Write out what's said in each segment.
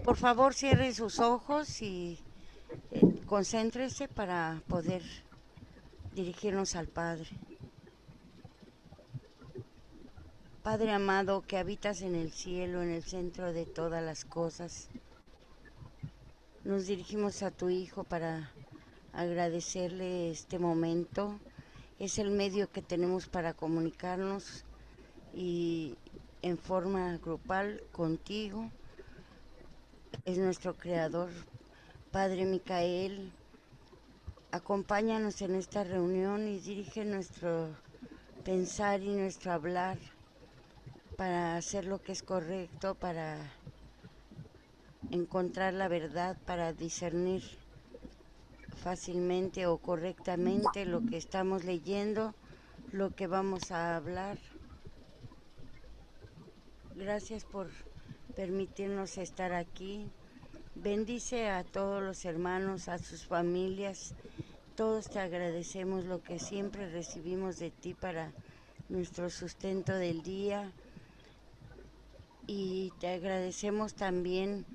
Por favor, cierre sus ojos y concéntrese para poder dirigirnos al Padre. Padre amado, que habitas en el cielo, en el centro de todas las cosas, nos dirigimos a tu Hijo para agradecerle este momento. Es el medio que tenemos para comunicarnos y en forma grupal contigo. Es nuestro Creador. Padre Micael, acompáñanos en esta reunión y dirige nuestro pensar y nuestro hablar para hacer lo que es correcto, para encontrar la verdad, para discernir fácilmente o correctamente lo que estamos leyendo, lo que vamos a hablar. Gracias por permitirnos estar aquí. Bendice a todos los hermanos, a sus familias. Todos te agradecemos lo que siempre recibimos de ti para nuestro sustento del día y te agradecemos también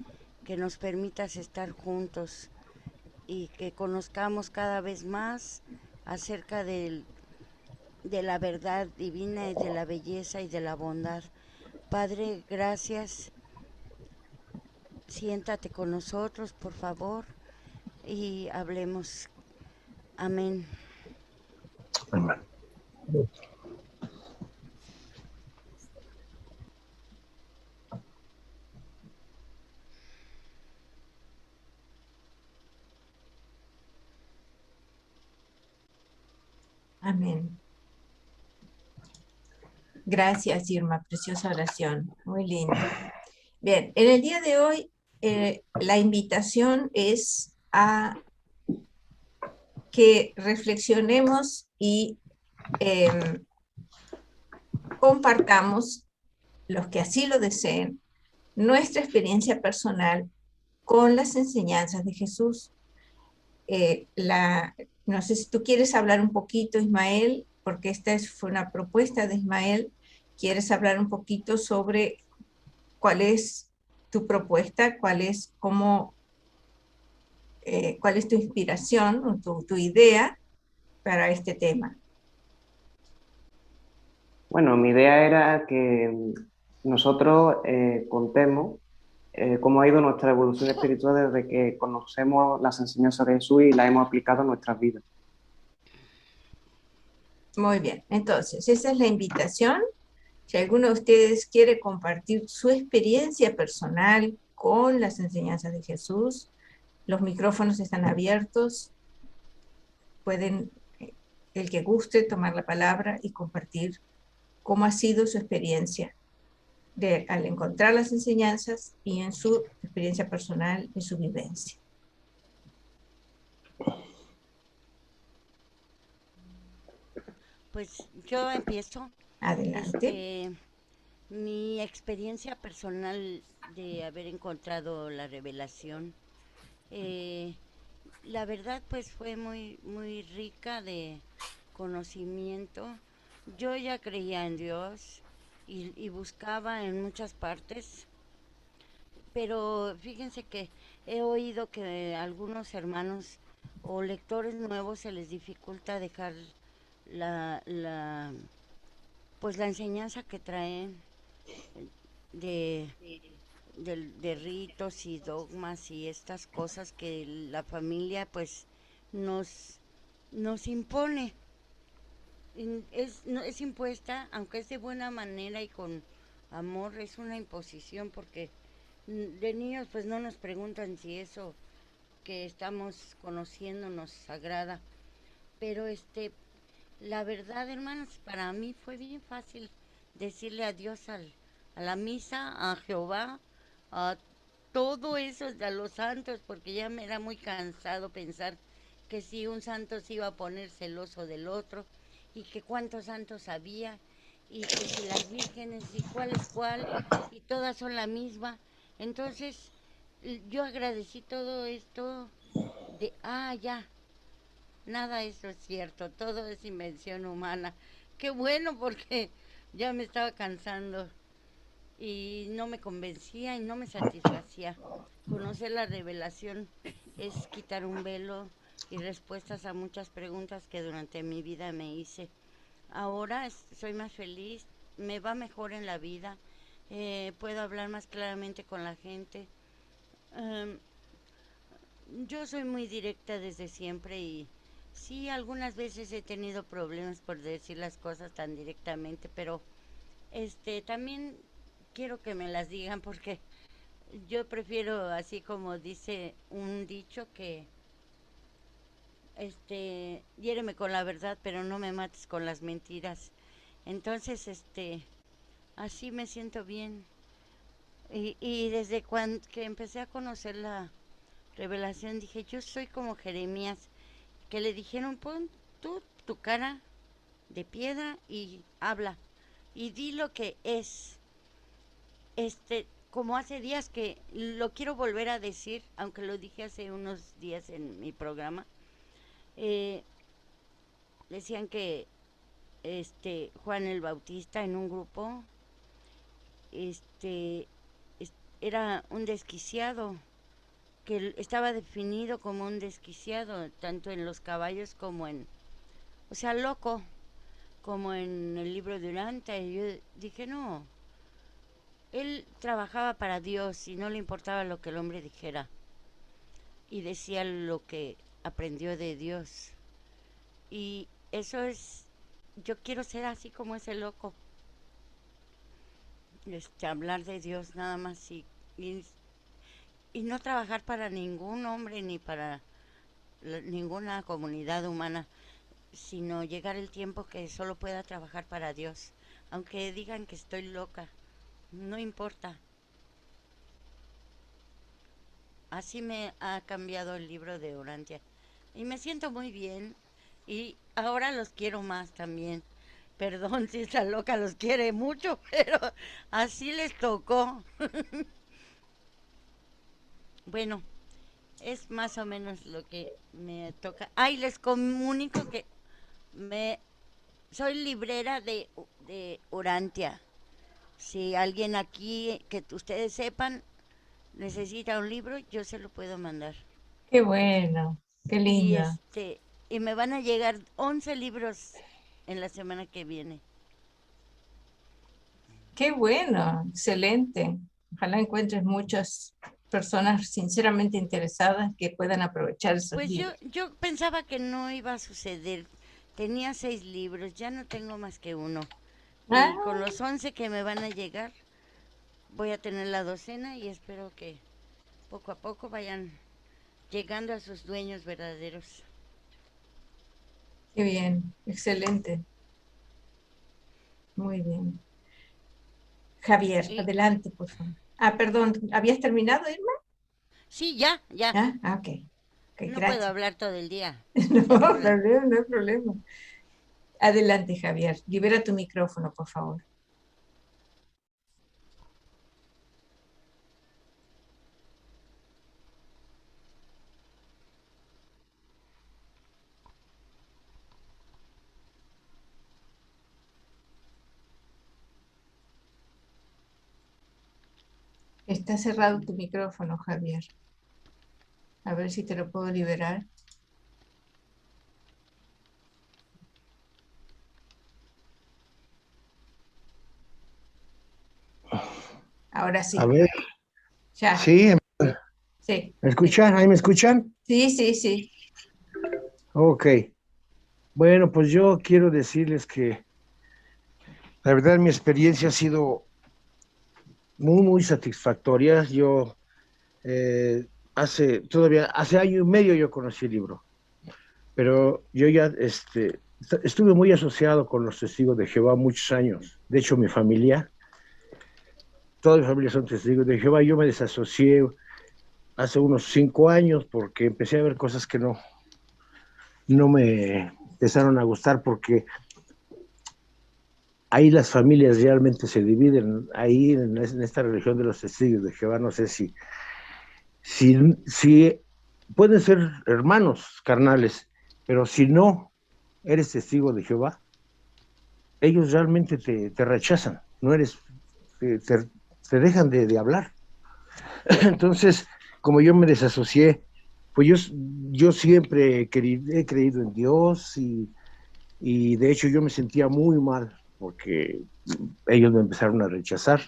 que nos permitas estar juntos y que conozcamos cada vez más acerca de la verdad divina y de la belleza y de la bondad. Padre, gracias. Siéntate con nosotros, por favor, y hablemos. Amén. Amén. Amén. Gracias, Irma, preciosa oración, muy linda. Bien, en el día de hoy la invitación es a que reflexionemos y compartamos, los que así lo deseen, nuestra experiencia personal con las enseñanzas de Jesús. No sé si tú quieres hablar un poquito, Ismael, porque fue una propuesta de Ismael. ¿Quieres hablar un poquito sobre cuál es tu propuesta, cuál es tu inspiración o tu idea para este tema? Bueno, mi idea era que nosotros contemos cómo ha ido nuestra evolución espiritual desde que conocemos las enseñanzas de Jesús y las hemos aplicado en nuestras vidas. Muy bien, entonces esa es la invitación. Si alguno de ustedes quiere compartir su experiencia personal con las enseñanzas de Jesús, los micrófonos están abiertos. Pueden, el que guste, tomar la palabra y compartir cómo ha sido su experiencia al encontrar las enseñanzas y en su experiencia personal, en su vivencia. Pues yo empiezo. Adelante. Mi experiencia personal de haber encontrado la revelación, eh, la verdad pues fue muy rica de conocimiento. Yo ya creía en Dios y buscaba en muchas partes, pero fíjense que he oído que a algunos hermanos o lectores nuevos se les dificulta dejar la, la pues la enseñanza que traen de, de ritos y dogmas y estas cosas que la familia pues nos, nos impone. Es, no, es impuesta, aunque es de buena manera y con amor, es una imposición porque de niños pues no nos preguntan si eso que estamos conociendo nos agrada. Pero la verdad, hermanos, para mí fue bien fácil decirle adiós a la misa, a Jehová, a todo eso, a los santos, porque ya me era muy cansado pensar que si un santo se iba a poner celoso del otro y que cuántos santos había y que si las vírgenes y cuál es cuál y todas son la misma. Entonces yo agradecí todo esto de, ya, nada de eso es cierto, todo es invención humana. Qué bueno porque ya me estaba cansando. y no me convencía y no me satisfacía. Conocer la revelación es quitar un velo y respuestas a muchas preguntas que durante mi vida me hice. Ahora soy más feliz, me va mejor en la vida, puedo hablar más claramente con la gente. Em, yo soy muy directa desde siempre y sí, algunas veces he tenido problemas por decir las cosas tan directamente, pero también quiero que me las digan porque yo prefiero, así como dice un dicho, que hiéreme con la verdad, pero no me mates con las mentiras. Entonces, así me siento bien. Y desde cuando que empecé a conocer la revelación, dije, yo soy como Jeremías, que le dijeron, pon tú tu cara de piedra y habla. Y di lo que es. Como hace días que lo quiero volver a decir, aunque lo dije hace unos días en mi programa, eh, decían que Juan el Bautista en un grupo este, era un desquiciado, que estaba definido como un desquiciado, tanto en los caballos como o sea, loco, como en el libro de Uranta. Y yo dije, no, él trabajaba para Dios y no le importaba lo que el hombre dijera. Y decía lo que aprendió de Dios. Y eso es, yo quiero ser así como ese loco, hablar de Dios nada más y, y no trabajar para ningún hombre ni para ninguna comunidad humana, sino llegar el tiempo que solo pueda trabajar para Dios. Aunque digan que estoy loca, no importa. Así me ha cambiado el libro de Orantia. Y me siento muy bien. Y ahora los quiero más también. Perdón si esta loca los quiere mucho, pero así les tocó. Bueno, es más o menos lo que me toca. Ay, les comunico que me soy librera de Urantia. Si alguien aquí que ustedes sepan necesita un libro, yo se lo puedo mandar. Qué bueno, qué Y lindo. y me van a llegar 11 libros en la semana que viene. Qué bueno, excelente. Ojalá encuentres muchas personas sinceramente interesadas que puedan aprovechar esos Pues libros. yo pensaba que no iba a suceder. Tenía 6 libros, ya no tengo más que uno. Ah, Y con los 11 que me van a llegar, voy a tener la docena y espero que poco a poco vayan llegando a sus dueños verdaderos. qué bien, excelente, muy bien. Javier, Y adelante, por favor. Ah, perdón, ¿habías terminado, Irma? sí, ya, ya. Ok, ok, No puedo gracias. hablar todo el día. ¿Se No acuerdan? problema, no hay problema. Adelante, Javier, libera tu micrófono, por favor. Está cerrado tu micrófono, Javier. A ver si te lo puedo liberar. Ahora A sí, ver, ya, sí, sí, ¿me sí, escuchan? ¿Ahí me escuchan? sí, sí, sí. Ok. Bueno, pues yo quiero decirles que la verdad mi experiencia ha sido muy, muy satisfactoria. Yo hace año y medio yo conocí el libro, pero yo ya estuve muy asociado con los testigos de Jehová muchos años. De hecho, mi familia, toda mi familia son testigos de Jehová. Yo me desasocié hace unos 5 años porque empecé a ver cosas que no me empezaron a gustar porque ahí las familias realmente se dividen, ahí en esta religión de los testigos de Jehová, no sé si pueden ser hermanos carnales, pero si no eres testigo de Jehová, ellos realmente te rechazan, no eres, te, te, te dejan de hablar. Entonces, como yo me desasocié, pues yo siempre he creído en Dios y de hecho yo me sentía muy mal porque ellos me empezaron a rechazar.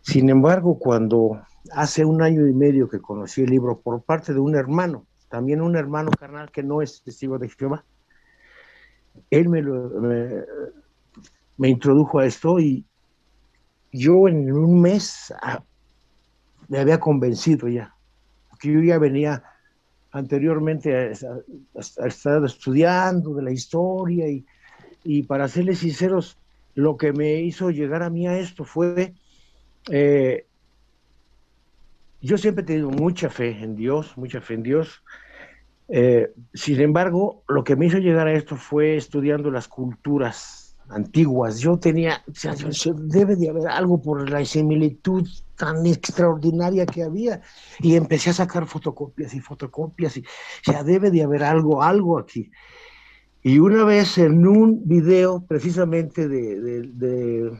Sin embargo, cuando hace 1 año y medio que conocí el libro por parte de un hermano, también un hermano carnal que no es testigo de Jehová, él me introdujo a esto y yo en un mes me había convencido ya, porque yo ya venía anteriormente a estar estudiando de la historia y para serles sinceros, lo que me hizo llegar a mí a esto fue, eh, yo siempre he tenido mucha fe en Dios, mucha fe en Dios. Sin embargo, lo que me hizo llegar a esto fue estudiando las culturas antiguas. Yo tenía, o sea, debe de haber algo por la similitud tan extraordinaria que había. Y empecé a sacar fotocopias y fotocopias. O sea, debe de haber algo aquí. Y una vez en un video precisamente del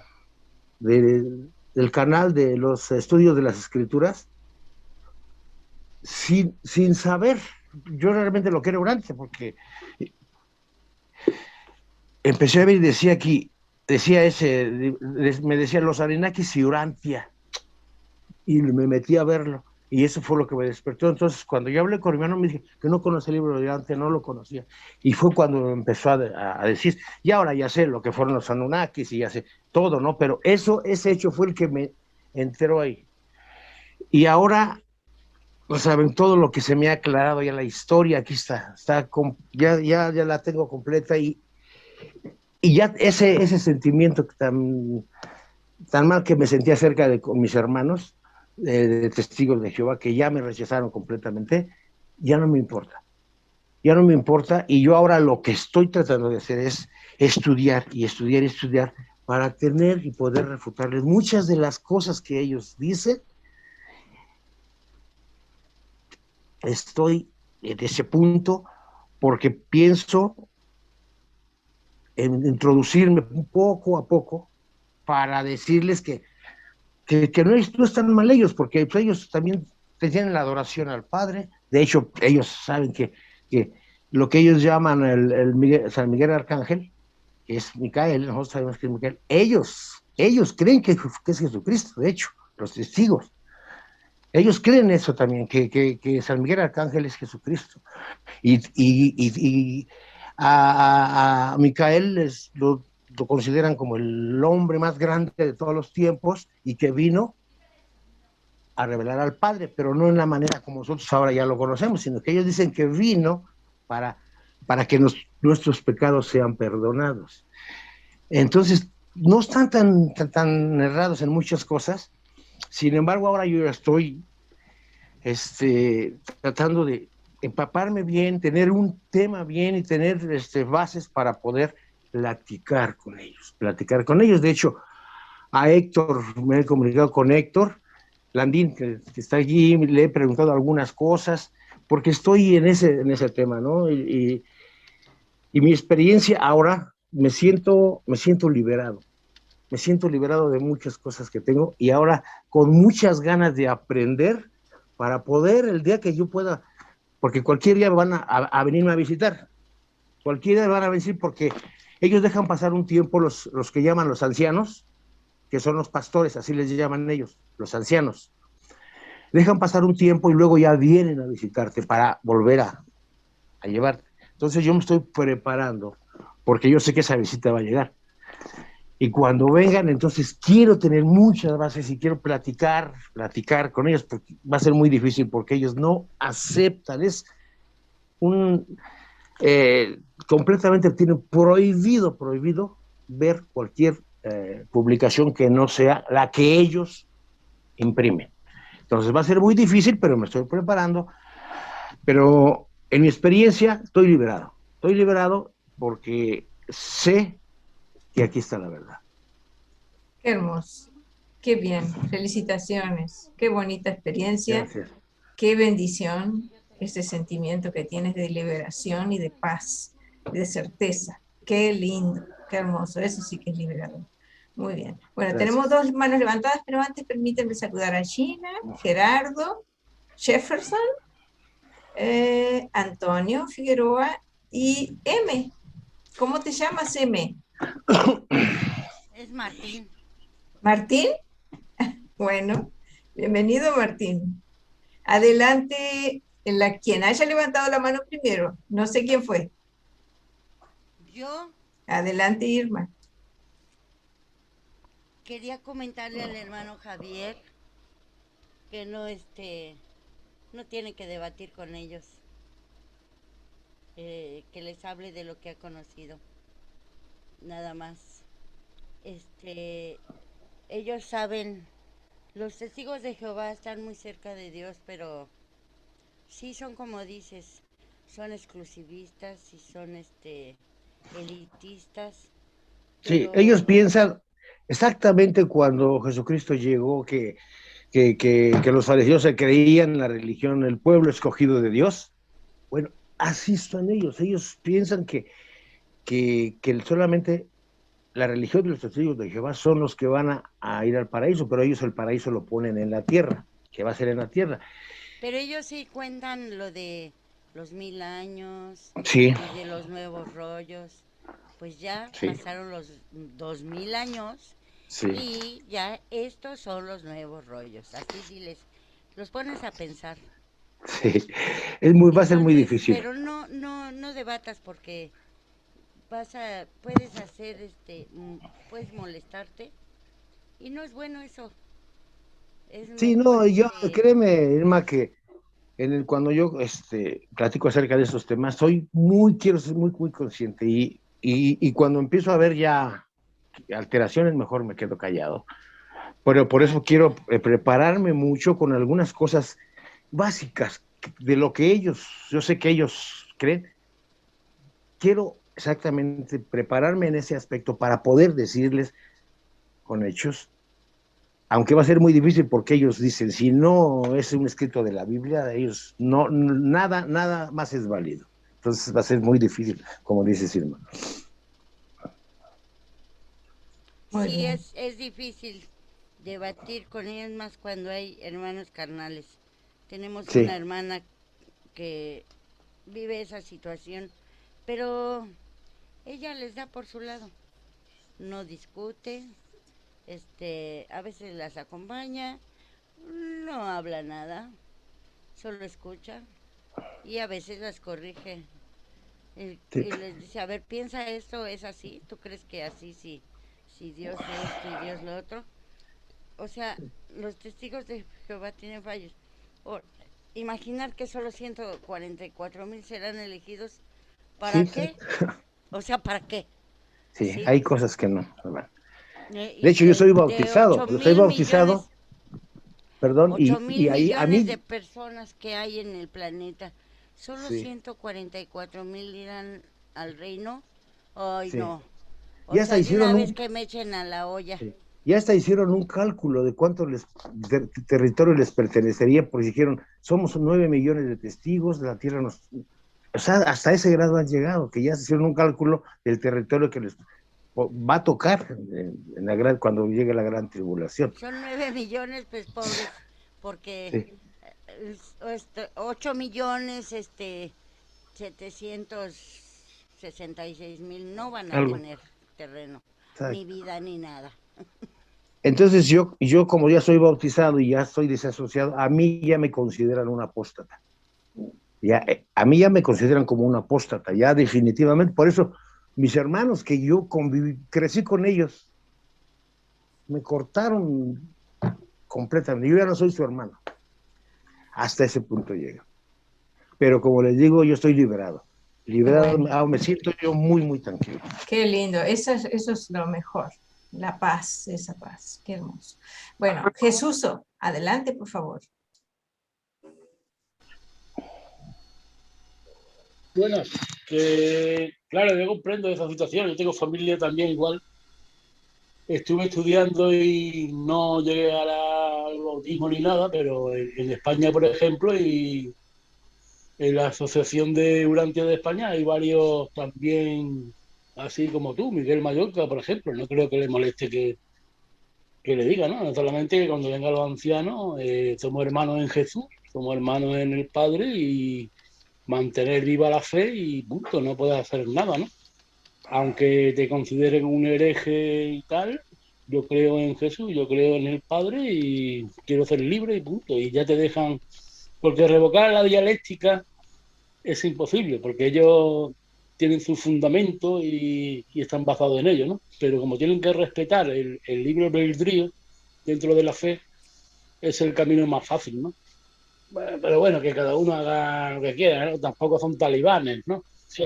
canal de los estudios de las escrituras, sin saber yo realmente lo que era Urantia, porque empecé a ver y decía aquí, me decía los Arenaquis y Urantia, y me metí a verlo, y eso fue lo que me despertó. Entonces, cuando yo hablé con mi hermano, me dije que no conocía el libro de Urantia, no lo conocía, y fue cuando empezó a decir, y ahora ya sé lo que fueron los Anunnakis, y ya sé todo, ¿no? Pero ese hecho fue el que me enteró ahí. Y ahora saben, todo lo que se me ha aclarado ya la historia, aquí ya la tengo completa y ya ese sentimiento tan mal que me sentía cerca con mis hermanos, de testigos de Jehová, que ya me rechazaron completamente, ya no me importa. Ya no me importa y yo ahora lo que estoy tratando de hacer es estudiar y estudiar y estudiar para tener y poder refutarles muchas de las cosas que ellos dicen. Estoy en ese punto porque pienso en introducirme poco a poco para decirles que no están mal ellos, porque pues, ellos también tienen la adoración al Padre. De hecho, ellos saben que lo que ellos llaman San Miguel Arcángel, que es Micael, nosotros sabemos que es Micael, ellos creen que es Jesucristo, de hecho, los testigos. Ellos creen eso también, que San Miguel Arcángel es Jesucristo. Y a Micael lo consideran como el hombre más grande de todos los tiempos y que vino a revelar al Padre, pero no en la manera como nosotros ahora ya lo conocemos, sino que ellos dicen que vino para que nuestros pecados sean perdonados. Entonces, no están tan errados en muchas cosas. Sin embargo, ahora yo estoy tratando de empaparme bien, tener un tema bien y tener bases para poder platicar con ellos. De hecho, a Héctor, me he comunicado con Héctor Landín, que está allí, le he preguntado algunas cosas, porque estoy en ese tema, ¿no? Y mi experiencia ahora, me siento liberado. Me siento liberado de muchas cosas que tengo y ahora con muchas ganas de aprender para poder el día que yo pueda, porque cualquier día van a venirme a visitar, cualquier día van a venir porque ellos dejan pasar un tiempo los que llaman los ancianos, que son los pastores, así les llaman ellos, los ancianos. Dejan pasar un tiempo y luego ya vienen a visitarte para volver a llevarte. Entonces yo me estoy preparando porque yo sé que esa visita va a llegar. Y cuando vengan, entonces quiero tener muchas bases y quiero platicar con ellos, porque va a ser muy difícil porque ellos no aceptan, es completamente tienen prohibido ver cualquier publicación que no sea la que ellos imprimen. Entonces va a ser muy difícil, pero me estoy preparando. Pero en mi experiencia estoy liberado porque sé que aquí está la verdad. Qué hermoso, qué bien, felicitaciones, qué bonita experiencia, Gracias. qué bendición ese sentimiento que tienes de liberación y de paz, de certeza. Qué lindo, qué hermoso, eso sí que es liberador. Muy bien. Bueno, tenemos Gracias. dos manos levantadas, pero antes permítanme saludar a Gina, Gerardo, Jefferson, Antonio Figueroa y M. ¿Cómo te llamas, M? Es Martín. ¿Martín? Bueno, bienvenido, Martín. Adelante, quien haya levantado la mano primero. No sé quién fue. Yo Adelante, Irma. quería comentarle al hermano Javier que no tiene que debatir con ellos, que les hable de lo que ha conocido, nada más. Este, ellos saben, los testigos de Jehová están muy cerca de Dios, pero sí son como dices, son exclusivistas y son elitistas, Sí, ellos pero piensan exactamente cuando Jesucristo llegó que los fariseos se creían en la religión, el pueblo escogido de Dios. Bueno, así están ellos. Ellos piensan que solamente la religión de los testigos de Jehová son los que van a ir al paraíso, pero ellos el paraíso lo ponen en la tierra, que va a ser en la tierra. pero ellos sí cuentan lo de los 1000 años Sí, y de los nuevos rollos. Pues ya sí, pasaron los 2000 años sí, y ya estos son los nuevos rollos. Así diles, los pones a pensar. sí. Va a ser muy Entonces, difícil. pero no debatas porque puedes hacer puedes molestarte y no es bueno eso. Es Sí, mejor no, yo, créeme, Irma, que cuando yo platico acerca de esos temas, quiero ser muy, muy consciente y cuando empiezo a ver ya alteraciones, mejor me quedo callado. Pero por Ah, eso qué quiero bueno. prepararme mucho con algunas cosas básicas de lo que yo sé que ellos creen. Quiero exactamente prepararme en ese aspecto para poder decirles con hechos, aunque va a ser muy difícil porque ellos dicen, si no es un escrito de la Biblia, ellos no, nada más es válido. Entonces va a ser muy difícil, como dice Silma. Muy Sí, bien. es difícil debatir con ellos más cuando hay hermanos carnales. Tenemos Sí, una hermana que vive esa situación, pero ella les da por su lado. No discute, a veces las acompaña, no habla nada, solo escucha y a veces las corrige. sí, Y les dice, a ver, piensa esto, es así, ¿tú crees que así si Dios esto y Dios lo otro? O sea, los testigos de Jehová tienen fallos. O, imaginar que solo 144,000 serán elegidos, ¿para sí, qué? O sea, ¿para qué? sí, ¿Sí? hay cosas que no, hermano. De Y hecho, yo de 8 soy mil bautizado, millones, perdón, 8 y mil ahí a millones de mí, personas que hay en el planeta, solo sí, 144,000 irán al reino. Ay, sí, no. O ya hasta sea, de una hicieron vez un, que me echen a la olla. sí, ya hasta hicieron un cálculo de cuánto territorio les pertenecería, porque dijeron, somos 9 millones de testigos, la tierra o sea, hasta ese grado han llegado, que ya se hicieron un cálculo del territorio que les va a tocar cuando llegue la gran tribulación. Son 9 millones, pues pobres, porque Sí, 8 millones, 766,000 no van a algo. tener terreno, ni Exacto. vida, ni nada. Entonces yo como ya soy bautizado y ya estoy desasociado, a mí ya me consideran un apóstata. Ya, a mí ya me consideran como un apóstata, ya definitivamente. Por eso mis hermanos que yo crecí con ellos, me cortaron completamente. Yo ya no soy su hermano. Hasta ese punto llega. Pero como les digo, yo estoy liberado. Qué Liberado, bueno. me siento yo muy, muy tranquilo. Qué lindo. Eso es lo mejor. La paz, esa paz. Qué hermoso. Bueno, Jesús, adelante, por favor. Buenas, que claro, yo comprendo esa situación, yo tengo familia también igual. Estuve estudiando y no llegué al bautismo ni nada, pero en España, por ejemplo, y en la Asociación de Urantia de España hay varios también así como tú, Miguel Mallorca, por ejemplo. No creo que le moleste que le diga, ¿no? Solamente que cuando vengan los ancianos, somos hermanos en Jesús, somos hermanos en el Padre y mantener viva la fe y punto, no puedes hacer nada, ¿no? Aunque te consideren un hereje y tal, yo creo en Jesús, yo creo en el Padre y quiero ser libre y punto. Y ya te dejan, porque revocar la dialéctica es imposible, porque ellos tienen su fundamento y están basados en ello, ¿no? Pero como tienen que respetar el libre albedrío dentro de la fe, es el camino más fácil, ¿no? Bueno, pero bueno, que cada uno haga lo que quiera, ¿no? Tampoco son talibanes, ¿no? Sí.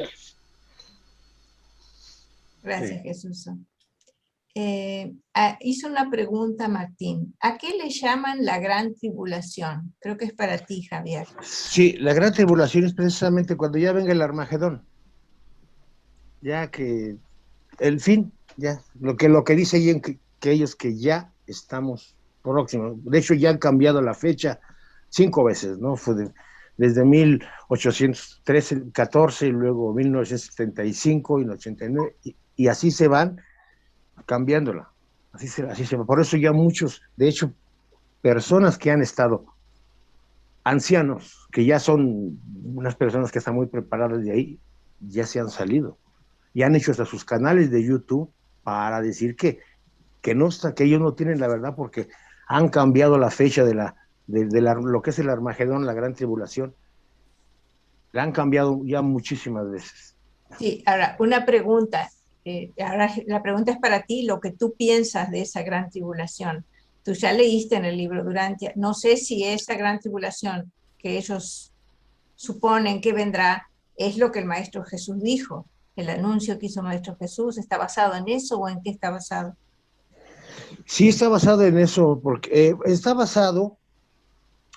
Gracias, Sí. Jesús. Hizo una pregunta Martín. ¿A qué le llaman la gran tribulación? Creo que es para ti, Javier. Sí, la gran tribulación es precisamente cuando ya venga el Armagedón, ya que el fin, ya, lo que dice ahí que ellos que ya estamos próximos. De hecho, ya han cambiado la fecha 5 veces, ¿no? Desde 1813, 14, y luego 1975 y 89, y así se van cambiándola. Así se va. Por eso ya muchos, de hecho, personas que han estado ancianos, que ya son unas personas que están muy preparadas de ahí, ya se han salido y han hecho hasta sus canales de YouTube para decir que no está, que ellos no tienen la verdad porque han cambiado la fecha lo que es el Armagedón, la gran tribulación, la han cambiado ya muchísimas veces. Sí, ahora, una pregunta. Ahora la pregunta es para ti, lo que tú piensas de esa gran tribulación. Tú ya leíste en el libro Durante, no sé si esa gran tribulación que ellos suponen que vendrá es lo que el Maestro Jesús dijo. El anuncio que hizo el Maestro Jesús, ¿está basado en eso o en qué está basado? Sí está basado en eso, porque está basado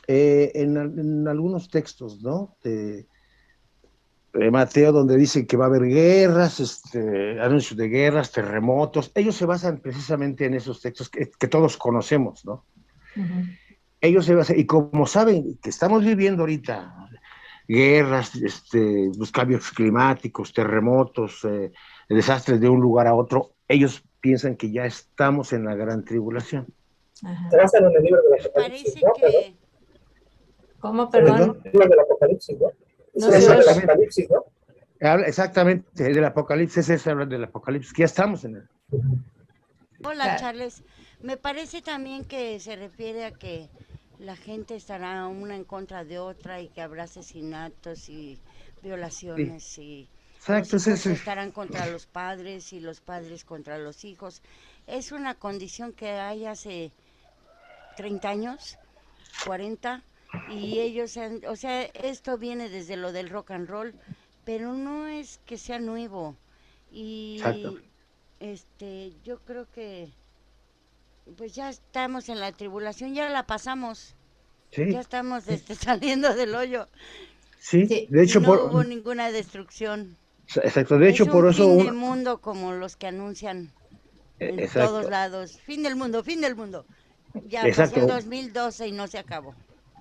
en algunos textos, ¿no? De Mateo, donde dicen que va a haber guerras, anuncios de guerras, terremotos. Ellos se basan precisamente en esos textos que todos conocemos, ¿no? Uh-huh. Ellos se basan, y como saben que estamos viviendo ahorita guerras, los cambios climáticos, terremotos, desastres de un lugar a otro, ellos piensan que ya estamos en la gran tribulación. Ajá. Se basan en el libro del Me Apocalipsis, parece ¿no? que ¿Cómo, ¿Perdón? perdón? El libro del Apocalipsis, ¿no? No Es se el oye. Apocalipsis, ¿no? Exactamente, del Apocalipsis, es hablar del Apocalipsis, que ya estamos en él. Hola, Claro. Charles. Me parece también que se refiere a que la gente estará una en contra de otra y que habrá asesinatos y Sí, violaciones y los exacto, hijos estarán contra los padres y los padres contra los hijos. Es una condición que hay hace 30 años, 40, y ellos o sea, esto viene desde lo del rock and roll, pero no es que sea nuevo. exacto. Y yo creo que pues ya estamos en la tribulación, ya la pasamos, ya Sí, estamos saliendo del hoyo sí, Sí, de y hecho, no hubo ninguna destrucción. exacto, de Es hecho, un por eso, fin de mundo como los que anuncian en todos exacto, lados. Fin del mundo, fin del mundo. Ya pasó el exacto, 2012 y no se acabó.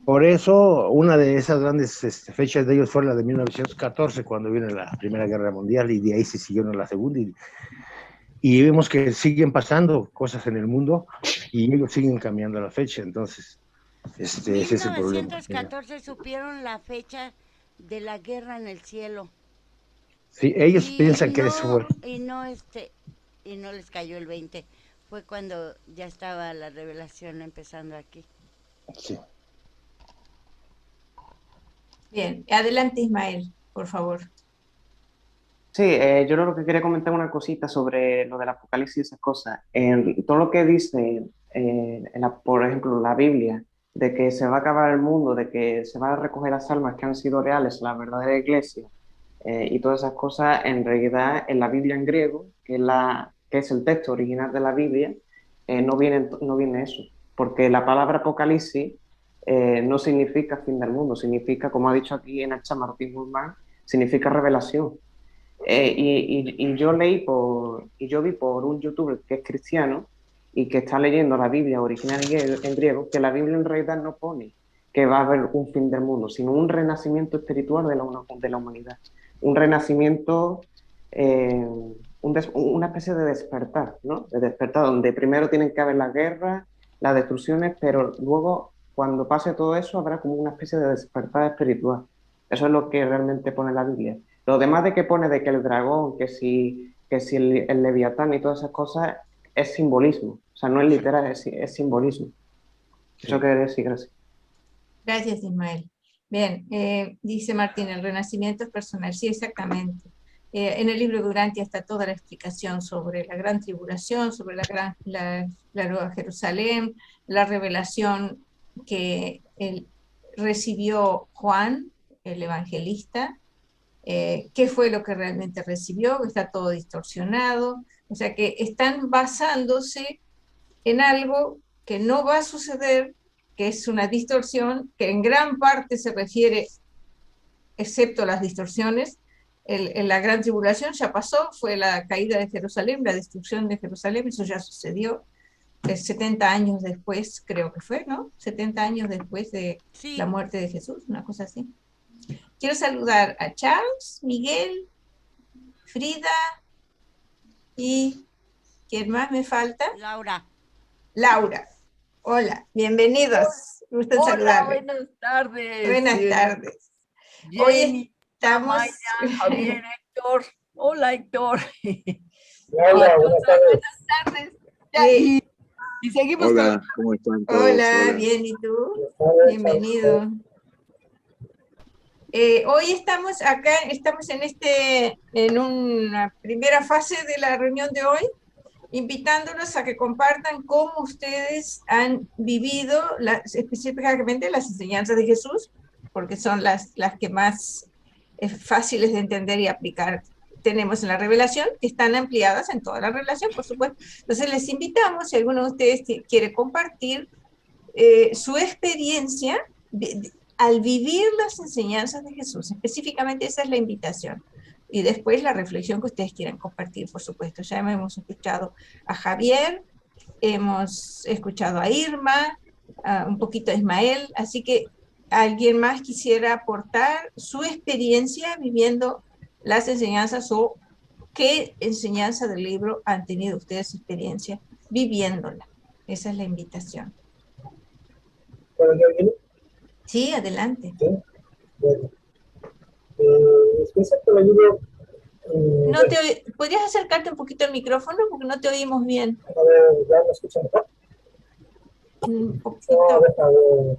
por eso una de esas grandes fechas de ellos fue la de 1914, cuando viene la Primera Guerra Mundial, y de ahí se siguieron la Segunda, y vemos que siguen pasando cosas en el mundo, y ellos siguen cambiando la fecha, entonces, ese es el problema. 1914 supieron la fecha de la guerra en el cielo Sí, ellos y piensan que eso no fue, y no y no les cayó el 20. Fue cuando ya estaba la revelación empezando aquí. sí. bien. Adelante, Ismael, por favor. Sí, yo lo que quería comentar una cosita sobre lo del Apocalipsis y esas cosas. En todo lo que dice, por ejemplo, la Biblia, de que se va a acabar el mundo, de que se van a recoger las almas que han sido reales, la verdadera iglesia, y todas esas cosas, en realidad en la Biblia en griego, que es el texto original de la Biblia, no viene eso, porque la palabra Apocalipsis no significa fin del mundo, significa, como ha dicho aquí en el chat Martín Guzmán, significa revelación. Y yo vi por un youtuber que es cristiano y que está leyendo la Biblia original en griego, que la Biblia en realidad no pone que va a haber un fin del mundo, sino un renacimiento espiritual de la humanidad. Un renacimiento una especie de despertar, ¿no? De despertar, donde primero tienen que haber las guerras, las destrucciones, pero luego, cuando pase todo eso, habrá como una especie de despertar espiritual. Eso es lo que realmente pone la Biblia. Lo demás de que pone de que el dragón, que si el leviatán y todas esas cosas, es simbolismo. O sea, no es literal, es simbolismo. Eso quiere decir, gracias. Gracias, Ismael. Bien, dice Martín, el renacimiento es personal. Sí, exactamente. En el libro de Durantia está toda la explicación sobre la gran tribulación, sobre la Nueva Jerusalén, la revelación que recibió Juan, el evangelista, qué fue lo que realmente recibió, está todo distorsionado, o sea que están basándose en algo que no va a suceder, que es una distorsión, que en gran parte se refiere, excepto las distorsiones, en la gran tribulación ya pasó, fue la caída de Jerusalén, la destrucción de Jerusalén, eso ya sucedió 70 años después, creo que fue, ¿no? 70 años después de la Sí, muerte de Jesús, una cosa así. Quiero saludar a Charles, Miguel, Frida y ¿quién más me falta? Laura. Laura. Hola, bienvenidos. Gusto en Hola, saludarles. buenas tardes. Buenas tardes. Jenny, Hoy estamos... Maya, Javier, Héctor. Hola, Héctor. Hola, buenas tardes. Buenas tardes. Ya, Sí. y seguimos Hola, ¿cómo están todos? Hola, bien, ¿y tú? Bienvenido. Hoy estamos acá, estamos en una primera fase de la reunión de hoy, invitándolos a que compartan cómo ustedes han vivido específicamente las enseñanzas de Jesús, porque son las que más fáciles de entender y aplicar tenemos en la revelación, que están ampliadas en toda la revelación, por supuesto. Entonces les invitamos, si alguno de ustedes quiere compartir su experiencia al vivir las enseñanzas de Jesús. Específicamente esa es la invitación. Y después la reflexión que ustedes quieran compartir, por supuesto. Ya hemos escuchado a Javier, hemos escuchado a Irma, un poquito a Ismael, así que alguien más quisiera aportar su experiencia viviendo las enseñanzas o qué enseñanza del libro han tenido ustedes experiencia viviéndola. Esa es la invitación. Sí, adelante. Sí, bueno. Después con el libro, No ¿podrías acercarte un poquito al micrófono? Porque no te oímos bien. a ver, ¿ya me escuchan mejor? Un No, poquito. a ver.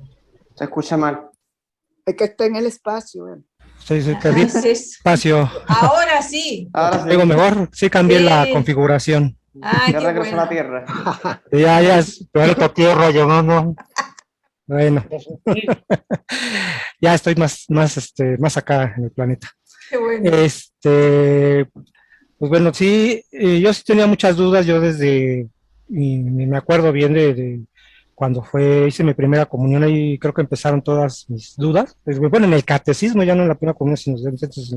Se escucha mal. Es que está en el espacio. Sí, Ajá, cambié es eso. espacio. Ahora sí. Ahora sí, Digo mejor, sí cambié Sí. la configuración. Ah, ya qué regresó a la bueno. Tierra. Ya es planeta Tierra, yo no. Bueno, ya estoy más acá en el planeta. Qué bueno. Pues bueno, sí, yo sí tenía muchas dudas, yo y me acuerdo bien de cuando hice mi primera comunión, ahí creo que empezaron todas mis dudas. Bueno, en el catecismo, ya no en la primera comunión, sino entonces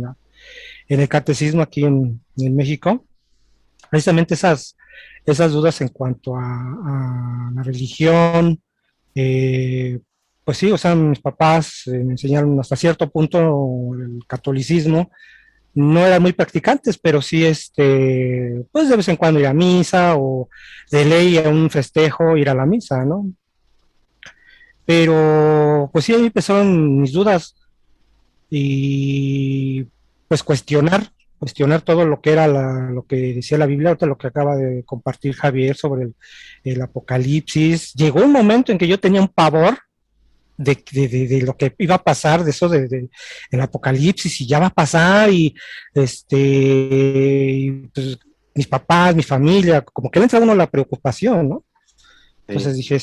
en el catecismo aquí en México, precisamente esas dudas en cuanto a la religión, pues sí, o sea, mis papás me enseñaron hasta cierto punto el catolicismo, no eran muy practicantes, pero sí, pues de vez en cuando ir a misa o de ley a un festejo ir a la misa, ¿no? Pero pues sí, ahí empezaron mis dudas y pues cuestionar todo lo que era lo que decía la Biblia, ahorita lo que acaba de compartir Javier sobre el Apocalipsis. Llegó un momento en que yo tenía un pavor de lo que iba a pasar, de eso el Apocalipsis, y ya va a pasar, y pues, mis papás, mi familia, como que le entra a uno la preocupación, ¿no? Entonces dije,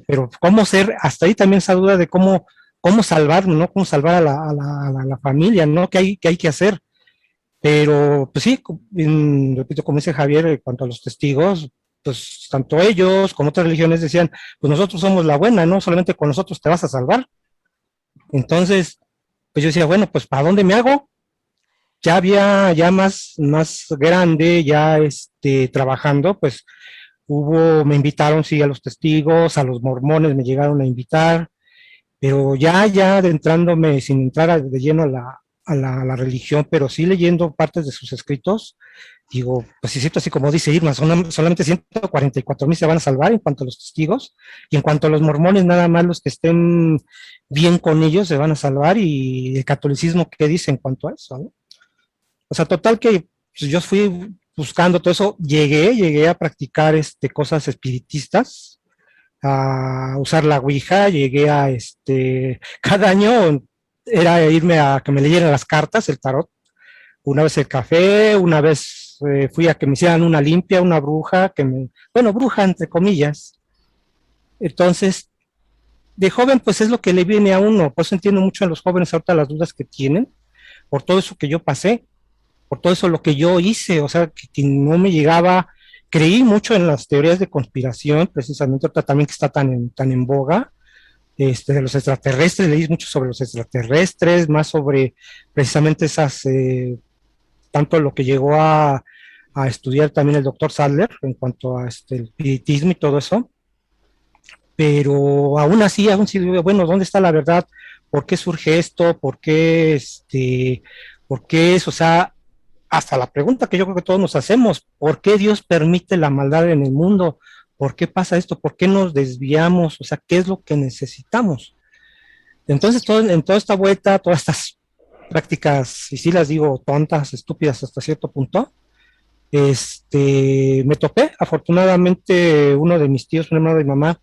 pero ¿cómo ser? Hasta ahí también esa duda de cómo salvar, ¿no? Cómo salvar a la familia, ¿no? ¿Qué hay que hacer? Pero, pues sí, repito, como dice Javier, en cuanto a los testigos, pues tanto ellos como otras religiones decían, pues nosotros somos la buena, ¿no? Solamente con nosotros te vas a salvar. Entonces, pues yo decía, bueno, pues ¿para dónde me hago? Ya había, ya más grande, ya trabajando, pues me invitaron, sí, a los testigos, a los mormones me llegaron a invitar, pero ya adentrándome, sin entrar de lleno a la religión, pero sí leyendo partes de sus escritos, digo, pues si cierto, así como dice Irma, solamente 144,000 se van a salvar en cuanto a los testigos, y en cuanto a los mormones, nada más los que estén bien con ellos se van a salvar, y el catolicismo, ¿qué dice en cuanto a eso, no? O sea, total que pues, yo fui buscando todo eso, llegué a practicar cosas espiritistas, a usar la Ouija, llegué a cada año era irme a que me leyeran las cartas, el tarot, una vez el café, una vez fui a que me hicieran una limpia, una bruja, bueno, bruja entre comillas. Entonces, de joven, pues es lo que le viene a uno, pues entiendo mucho a los jóvenes ahorita las dudas que tienen, por todo eso que yo pasé, por todo eso lo que yo hice, o sea, que no me llegaba, creí mucho en las teorías de conspiración, precisamente ahorita también que está tan en boga, de los extraterrestres, leí mucho sobre los extraterrestres, más sobre precisamente esas, tanto lo que llegó a estudiar también el doctor Sadler en cuanto a el espiritismo y todo eso, pero aún así digo, bueno, ¿dónde está la verdad? ¿Por qué surge esto? ¿Por qué es? O sea, hasta la pregunta que yo creo que todos nos hacemos, ¿por qué Dios permite la maldad en el mundo? ¿Por qué pasa esto? ¿Por qué nos desviamos? O sea, ¿qué es lo que necesitamos? Entonces, en toda esta vuelta, todas estas prácticas, y sí las digo tontas, estúpidas hasta cierto punto, me topé, afortunadamente, uno de mis tíos, un hermano de mi mamá,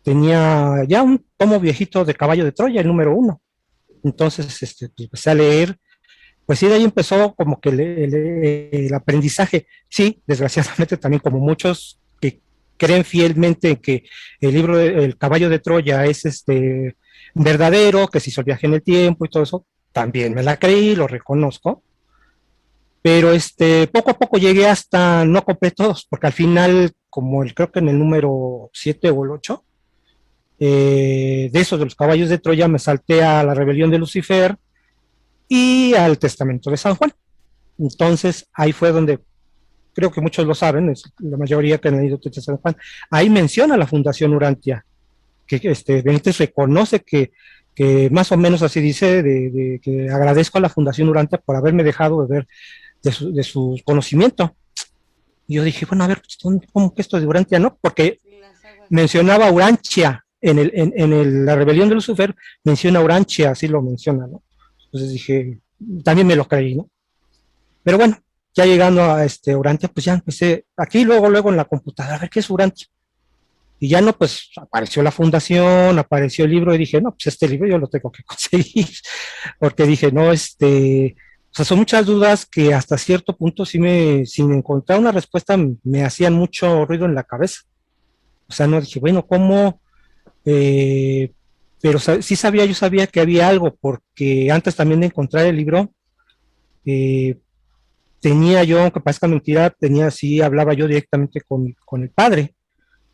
tenía ya un tomo viejito de Caballo de Troya, el número 1. Entonces, pues empecé a leer, pues sí, de ahí empezó como que el aprendizaje. Sí, desgraciadamente también como muchos que creen fielmente que el libro, El Caballo de Troya es verdadero, que se hizo el viaje en el tiempo y todo eso, también me la creí, lo reconozco, pero poco a poco llegué hasta, no compré todos, porque al final, como creo que en el número 7 o el 8, de esos de los caballos de Troya me salté a la rebelión de Lucifer y al testamento de San Juan. Entonces ahí fue donde, creo que muchos lo saben, es la mayoría que han leído el texto de San Juan, ahí menciona la Fundación Urantia, que Benítez reconoce que más o menos así dice, que agradezco a la Fundación Urantia por haberme dejado de ver de su conocimiento. Y yo dije, bueno, a ver, ¿cómo que esto de Urantia no? Porque mencionaba Urantia, la rebelión de Lucifer menciona Urantia, así lo menciona, ¿no? Entonces dije, también me lo creí, ¿no? Pero bueno, ya llegando a Urantia, pues ya empecé, aquí luego en la computadora, a ver qué es Urantia. Y ya no, pues apareció la fundación, apareció el libro y dije, no, pues este libro yo lo tengo que conseguir, porque dije, no, o sea, son muchas dudas que hasta cierto punto sin encontrar una respuesta me hacían mucho ruido en la cabeza. O sea, no dije, bueno, ¿cómo? Pero sí yo sabía que había algo, porque antes también de encontrar el libro, tenía yo, aunque parezca mentira, hablaba yo directamente con el padre.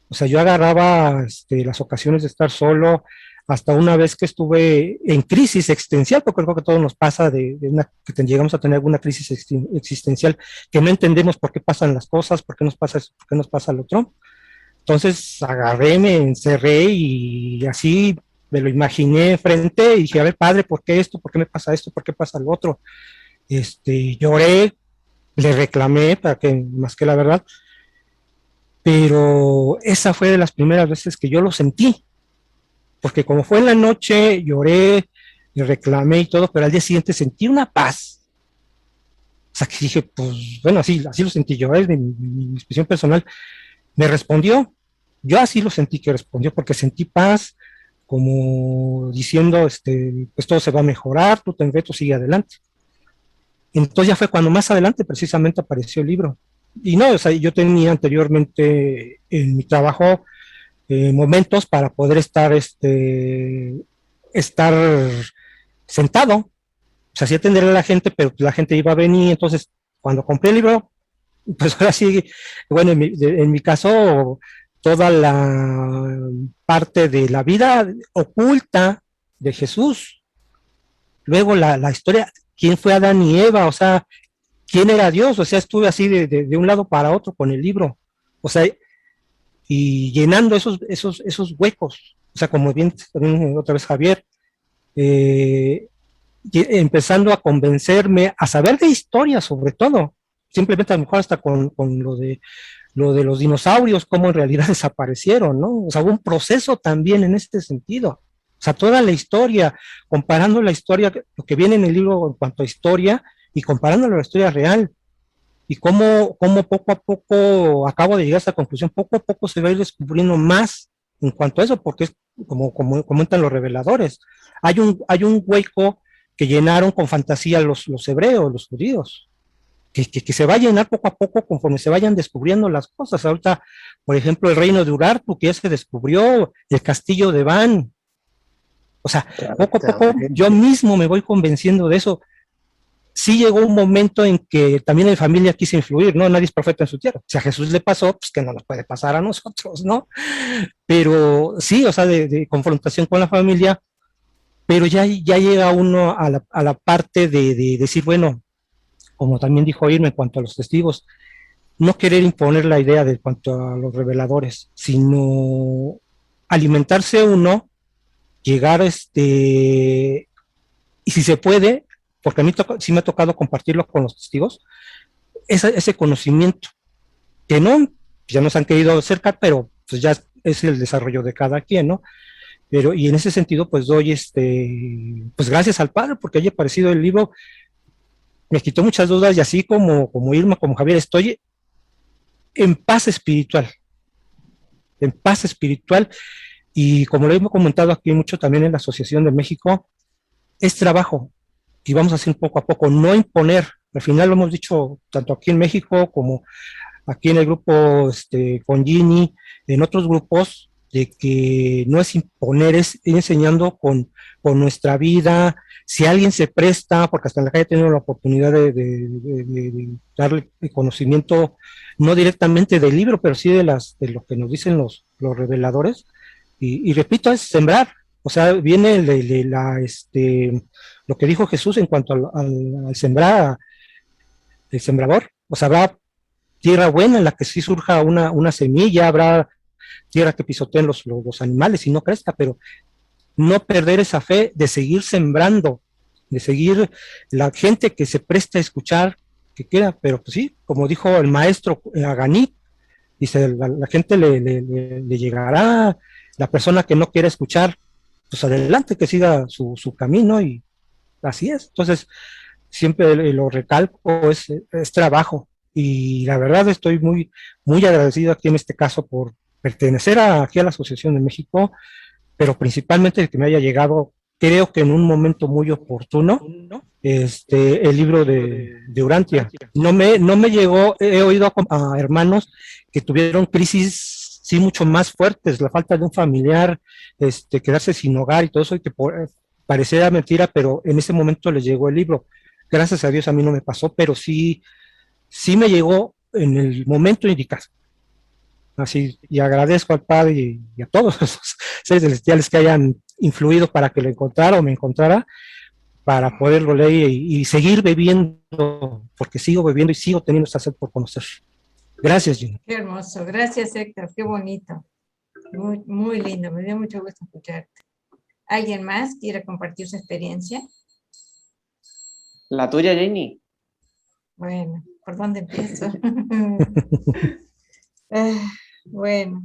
O sea, yo agarraba las ocasiones de estar solo, hasta una vez que estuve en crisis existencial, porque creo que todo nos pasa que llegamos a tener alguna crisis existencial, que no entendemos por qué pasan las cosas, por qué nos pasa eso, por qué nos pasa lo otro. Entonces agarré, me encerré y así me lo imaginé frente y dije, a ver, padre, ¿por qué esto? ¿Por qué me pasa esto? ¿Por qué pasa lo otro? Lloré, le reclamé para que más que la verdad, pero esa fue de las primeras veces que yo lo sentí, porque como fue en la noche, lloré, le reclamé y todo, pero al día siguiente sentí una paz. O sea, que dije, pues, bueno, así lo sentí yo, es mi expresión personal. Me respondió, yo así lo sentí que respondió, porque sentí paz, como diciendo, pues todo se va a mejorar, tú ten fe, tú sigue adelante. Entonces ya fue cuando más adelante precisamente apareció el libro. Y no, o sea, yo tenía anteriormente en mi trabajo momentos para poder estar sentado, o sea, sí atenderle a la gente, pero la gente iba a venir, entonces cuando compré el libro, pues ahora sí, bueno, en mi caso, toda la parte de la vida oculta de Jesús, luego la historia, quién fue Adán y Eva, o sea, quién era Dios, o sea, estuve así de un lado para otro con el libro, o sea, y llenando esos huecos, o sea, como bien también otra vez Javier, empezando a convencerme, a saber de historia sobre todo, simplemente a lo mejor hasta con lo de los dinosaurios, cómo en realidad desaparecieron, ¿no? O sea, hubo un proceso también en este sentido. O sea, toda la historia, comparando la historia, lo que viene en el libro en cuanto a historia, y comparándolo a la historia real, y cómo poco a poco, acabo de llegar a esta conclusión, poco a poco se va a ir descubriendo más en cuanto a eso, porque es como comentan los reveladores, hay un hueco que llenaron con fantasía los hebreos, los judíos, que se va a llenar poco a poco conforme se vayan descubriendo las cosas. Ahorita, por ejemplo, el reino de Urartu, que ya se descubrió, el castillo de Van. O sea, poco a poco yo mismo me voy convenciendo de eso. Sí llegó un momento en que también la familia quiso influir, ¿no? Nadie es profeta en su tierra. Si a Jesús le pasó, pues que no nos puede pasar a nosotros, ¿no? Pero sí, o sea, de confrontación con la familia, pero ya llega uno a la parte de decir, bueno, como también dijo Irma en cuanto a los testigos, no querer imponer la idea de cuanto a los reveladores, sino alimentarse uno, llegar y si se puede, porque a mí sí me ha tocado compartirlo con los testigos, ese conocimiento, que no, ya nos han querido acercar, pero pues ya es el desarrollo de cada quien, ¿no? Pero, y en ese sentido, pues doy pues gracias al Padre, porque haya aparecido el libro, me quitó muchas dudas, y así como Irma, como Javier, estoy en paz espiritual, y como lo hemos comentado aquí mucho también en la Asociación de México, es trabajo, y vamos a hacer poco a poco, no imponer. Al final lo hemos dicho tanto aquí en México como aquí en el grupo con Ginny, en otros grupos, de que no es imponer, es ir enseñando con nuestra vida. Si alguien se presta, porque hasta en la calle he tenido la oportunidad de darle conocimiento, no directamente del libro, pero sí de lo que nos dicen los reveladores, y repito, es sembrar. O sea, viene lo que dijo Jesús en cuanto al sembrar, el sembrador. O sea, habrá tierra buena en la que sí surja una semilla, habrá tierra que pisoteen los animales y no crezca, pero no perder esa fe de seguir sembrando, de seguir la gente que se presta a escuchar, que quiera, pero pues sí, como dijo el maestro Aganí, dice, la gente le llegará, la persona que no quiera escuchar, pues adelante, que siga su camino, y así es. Entonces, siempre lo recalco, es trabajo, y la verdad estoy muy agradecido aquí en este caso por pertenecer aquí a la Asociación de México, pero principalmente que me haya llegado, creo que en un momento muy oportuno, el libro de Urantia. No me llegó, he oído a hermanos que tuvieron crisis sí mucho más fuertes, la falta de un familiar, quedarse sin hogar y todo eso, y que pareciera mentira, pero en ese momento les llegó el libro. Gracias a Dios a mí no me pasó, pero sí me llegó en el momento indicado. Así, y agradezco al Padre y a todos los seres celestiales que hayan influido para que lo encontrara o me encontrara, para poderlo leer y seguir bebiendo, porque sigo bebiendo y sigo teniendo esa sed por conocer. Gracias, Gina. Qué hermoso. Gracias, Héctor. Qué bonito. Muy, muy lindo. Me dio mucho gusto escucharte. ¿Alguien más quiere compartir su experiencia? La tuya, Jenny. Bueno, ¿por dónde empiezo? Bueno,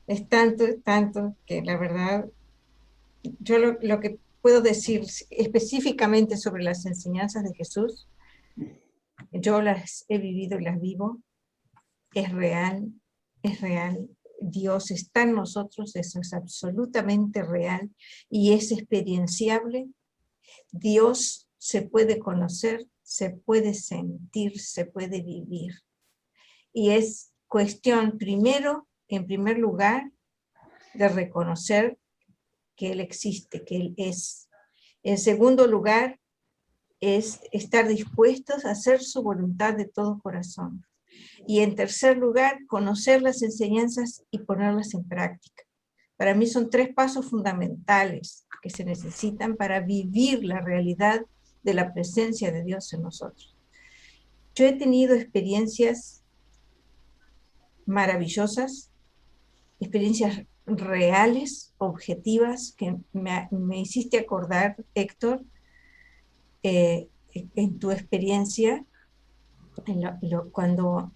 es tanto que la verdad, yo lo que puedo decir específicamente sobre las enseñanzas de Jesús, yo las he vivido y las vivo, es real, Dios está en nosotros, eso es absolutamente real y es experienciable. Dios se puede conocer, se puede sentir, se puede vivir. Y es cuestión, primero, en primer lugar, de reconocer que Él existe, que Él es. En segundo lugar, es estar dispuestos a hacer su voluntad de todo corazón. Y en tercer lugar, conocer las enseñanzas y ponerlas en práctica. Para mí son 3 pasos fundamentales que se necesitan para vivir la realidad de la presencia de Dios en nosotros. Yo he tenido experiencias maravillosas, experiencias reales, objetivas, que me hiciste acordar, Héctor, en tu experiencia, cuando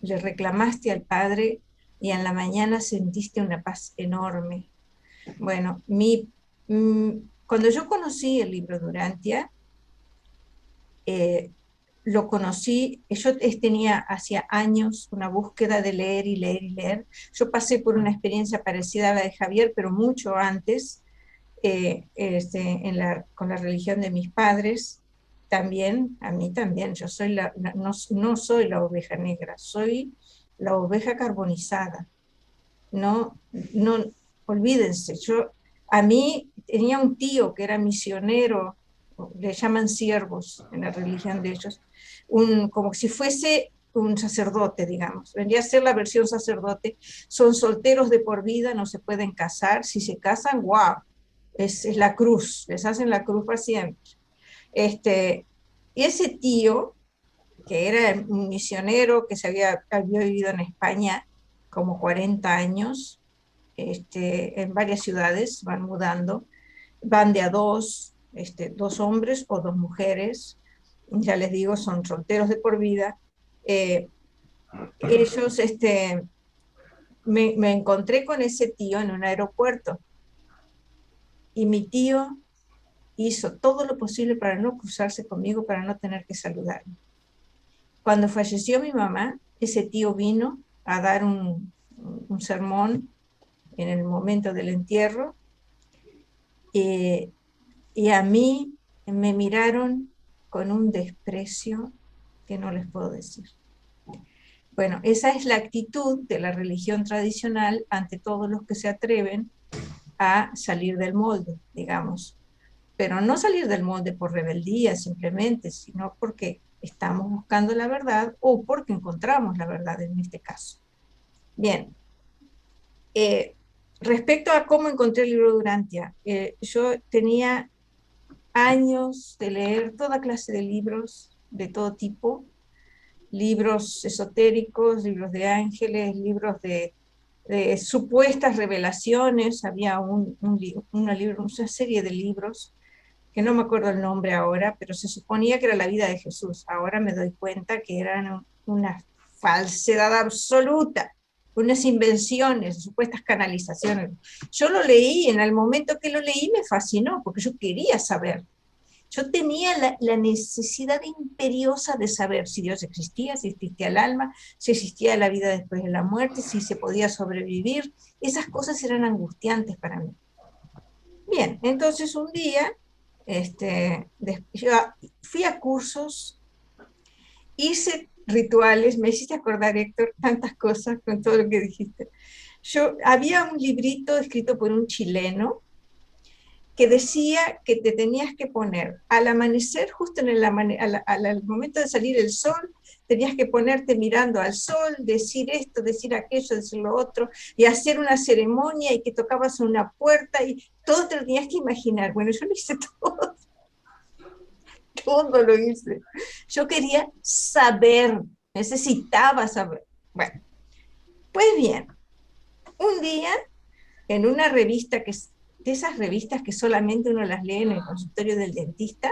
le reclamaste al Padre y en la mañana sentiste una paz enorme. Bueno, cuando yo conocí el libro Durantia, lo conocí, yo tenía hacía años una búsqueda de leer y leer y leer. Yo pasé por una experiencia parecida a la de Javier, pero mucho antes, con la religión de mis padres, también, a mí también, yo soy no soy la oveja negra, soy la oveja carbonizada. No, no, olvídense, a mí tenía un tío que era misionero, le llaman siervos en la religión de ellos, como si fuese un sacerdote, digamos, vendría a ser la versión sacerdote, son solteros de por vida, no se pueden casar, si se casan, wow, es la cruz, les hacen la cruz para siempre. Y ese tío, que era un misionero que había vivido en España como 40 años, en varias ciudades, van mudando, van de a dos, dos hombres o dos mujeres, ya les digo, son solteros de por vida. Ellos, me encontré con ese tío en un aeropuerto y mi tío hizo todo lo posible para no cruzarse conmigo, para no tener que saludarme. Cuando falleció mi mamá, ese tío vino a dar un sermón en el momento del entierro, y a mí me miraron con un desprecio que no les puedo decir. Bueno, esa es la actitud de la religión tradicional ante todos los que se atreven a salir del molde, digamos. Pero no salir del molde por rebeldía simplemente, sino porque estamos buscando la verdad o porque encontramos la verdad en este caso. Bien, respecto a cómo encontré el libro Durantia, yo tenía años de leer toda clase de libros de todo tipo, libros esotéricos, libros de ángeles, libros de supuestas revelaciones. Había una serie de libros que no me acuerdo el nombre ahora, pero se suponía que era la vida de Jesús. Ahora me doy cuenta que eran una falsedad absoluta, unas invenciones, supuestas canalizaciones. Yo lo leí, en el momento que lo leí me fascinó, porque yo quería saber. Yo tenía la necesidad imperiosa de saber si Dios existía, si existía el alma, si existía la vida después de la muerte, si se podía sobrevivir. Esas cosas eran angustiantes para mí. Bien, entonces un día yo fui a cursos, hice rituales, me hiciste acordar, Héctor, tantas cosas con todo lo que dijiste. Había un librito escrito por un chileno que decía que te tenías que poner al amanecer, justo en al momento de salir el sol, tenías que ponerte mirando al sol, decir esto, decir aquello, decir lo otro, y hacer una ceremonia y que tocabas una puerta y todo te lo tenías que imaginar. Bueno, yo lo hice todo. Todo lo hice. Yo quería saber, necesitaba saber. Bueno, pues bien, un día en una revista de esas revistas que solamente uno las lee en el consultorio del dentista,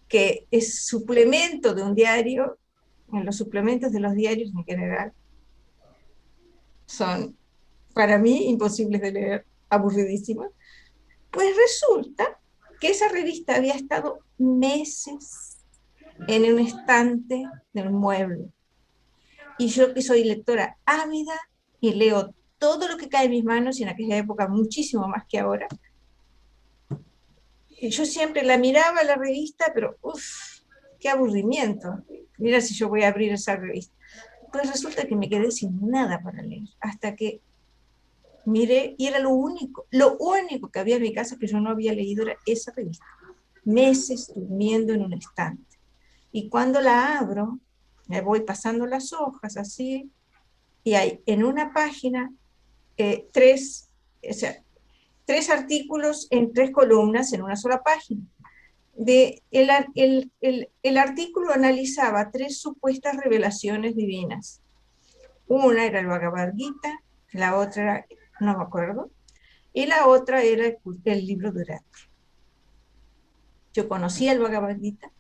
que es suplemento de un diario, en los suplementos de los diarios en general, son para mí imposibles de leer, aburridísimos. Pues resulta que esa revista había estado meses en un estante de un mueble. Y yo, que soy lectora ávida y leo todo lo que cae en mis manos, y en aquella época muchísimo más que ahora, y yo siempre la miraba la revista, pero uff, qué aburrimiento. Mira si yo voy a abrir esa revista. Pues resulta que me quedé sin nada para leer, hasta que miré, y era lo único que había en mi casa que yo no había leído, era esa revista. Meses durmiendo en un estante. Y cuando la abro, me voy pasando las hojas así, y hay en una página tres artículos en 3 columnas en una sola página. El artículo analizaba 3 supuestas revelaciones divinas. Una era el Bhagavad Gita, la otra era, no me acuerdo, y la otra era el libro Durantia. Yo conocía el Bhagavad Gita,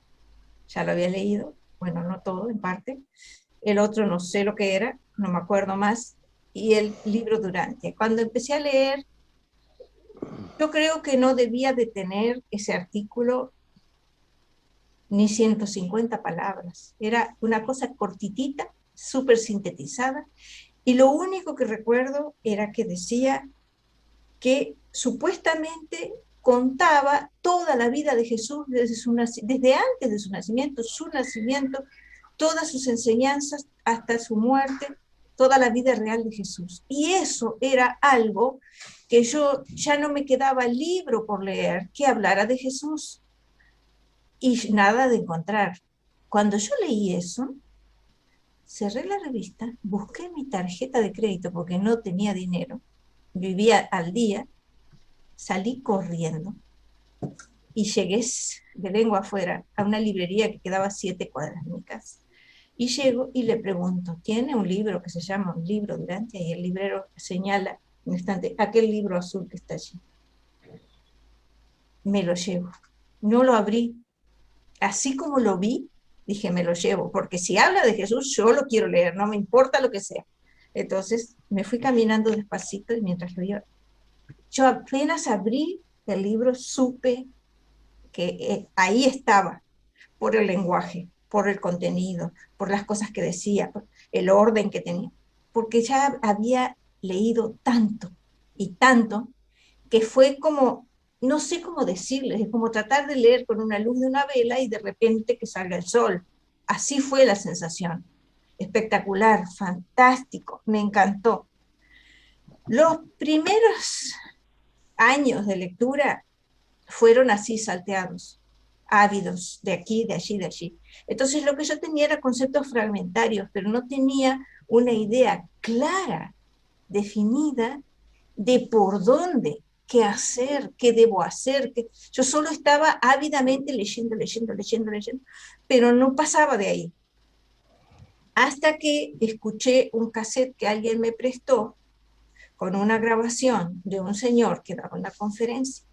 ya lo había leído, bueno, no todo, en parte. El otro no sé lo que era, no me acuerdo más, y el libro Durante. Cuando empecé a leer, yo creo que no debía de tener ese artículo ni 150 palabras. Era una cosa cortitita, súper sintetizada, y lo único que recuerdo era que decía que supuestamente contaba toda la vida de Jesús desde antes de su nacimiento, todas sus enseñanzas hasta su muerte, toda la vida real de Jesús. Y eso era algo que yo ya no me quedaba libro por leer que hablara de Jesús y nada de encontrar. Cuando yo leí eso, cerré la revista, busqué mi tarjeta de crédito porque no tenía dinero, vivía al día, salí corriendo y llegué de lengua afuera a una librería que quedaba a 7 cuadras de mi casa. Y llego y le pregunto, ¿tiene un libro que se llama Un libro Durante? Y el librero señala un instante, aquel libro azul que está allí. Me lo llevo. No lo abrí. Así como lo vi, dije, me lo llevo, porque si habla de Jesús, yo lo quiero leer, no me importa lo que sea. Entonces me fui caminando despacito y mientras lo iba, yo apenas abrí el libro, supe que ahí estaba, por el lenguaje, por el contenido, por las cosas que decía, por el orden que tenía, porque ya había leído tanto y tanto que fue como, no sé cómo decirles, es como tratar de leer con una luz de una vela y de repente que salga el sol. Así fue la sensación. Espectacular, fantástico, me encantó. Los primeros años de lectura fueron así salteados, ávidos, de aquí, de allí, de allí. Entonces lo que yo tenía era conceptos fragmentarios, pero no tenía una idea clara, definida, de por dónde, qué hacer, qué debo hacer. Yo solo estaba ávidamente leyendo, leyendo, leyendo, leyendo, pero no pasaba de ahí. Hasta que escuché un cassette que alguien me prestó con una grabación de un señor que daba una conferencia.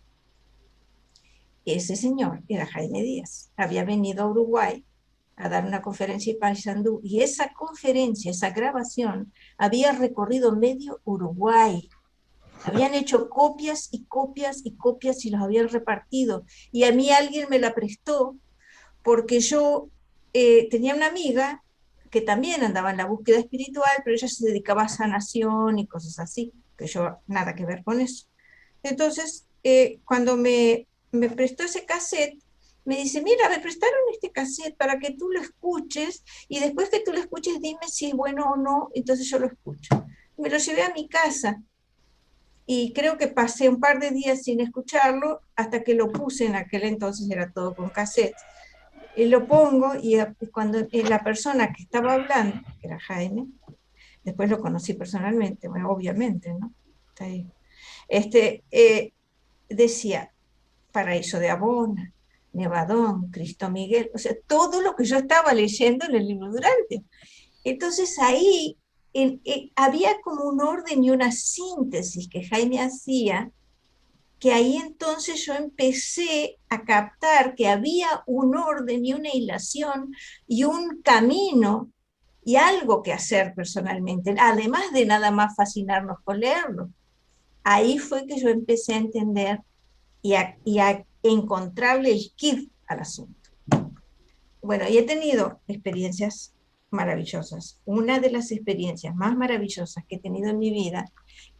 Ese señor era Jaime Díaz, había venido a Uruguay a dar una conferencia en Paysandú, y esa conferencia, esa grabación, había recorrido medio Uruguay. Habían hecho copias y copias y copias y los habían repartido. Y a mí alguien me la prestó porque yo tenía una amiga que también andaba en la búsqueda espiritual, pero ella se dedicaba a sanación y cosas así, que yo nada que ver con eso. Entonces, cuando me prestó ese cassette, me dice, mira, me prestaron este cassette para que tú lo escuches y después que tú lo escuches dime si es bueno o no, entonces yo lo escucho. Me lo llevé a mi casa y creo que pasé un par de días sin escucharlo hasta que lo puse, en aquel entonces era todo con cassette. Y lo pongo y cuando la persona que estaba hablando, que era Jaime, después lo conocí personalmente, bueno, obviamente, ¿no? Está ahí. Decía Paraíso de Abona, Nevadón, Cristo Miguel, o sea, todo lo que yo estaba leyendo en el libro Durante. Entonces ahí había como un orden y una síntesis que Jaime hacía, que ahí entonces yo empecé a captar que había un orden y una hilación y un camino y algo que hacer personalmente, además de nada más fascinarnos con leerlo. Ahí fue que yo empecé a entender y a encontrarle el kit al asunto. Bueno, y he tenido experiencias maravillosas. Una de las experiencias más maravillosas que he tenido en mi vida,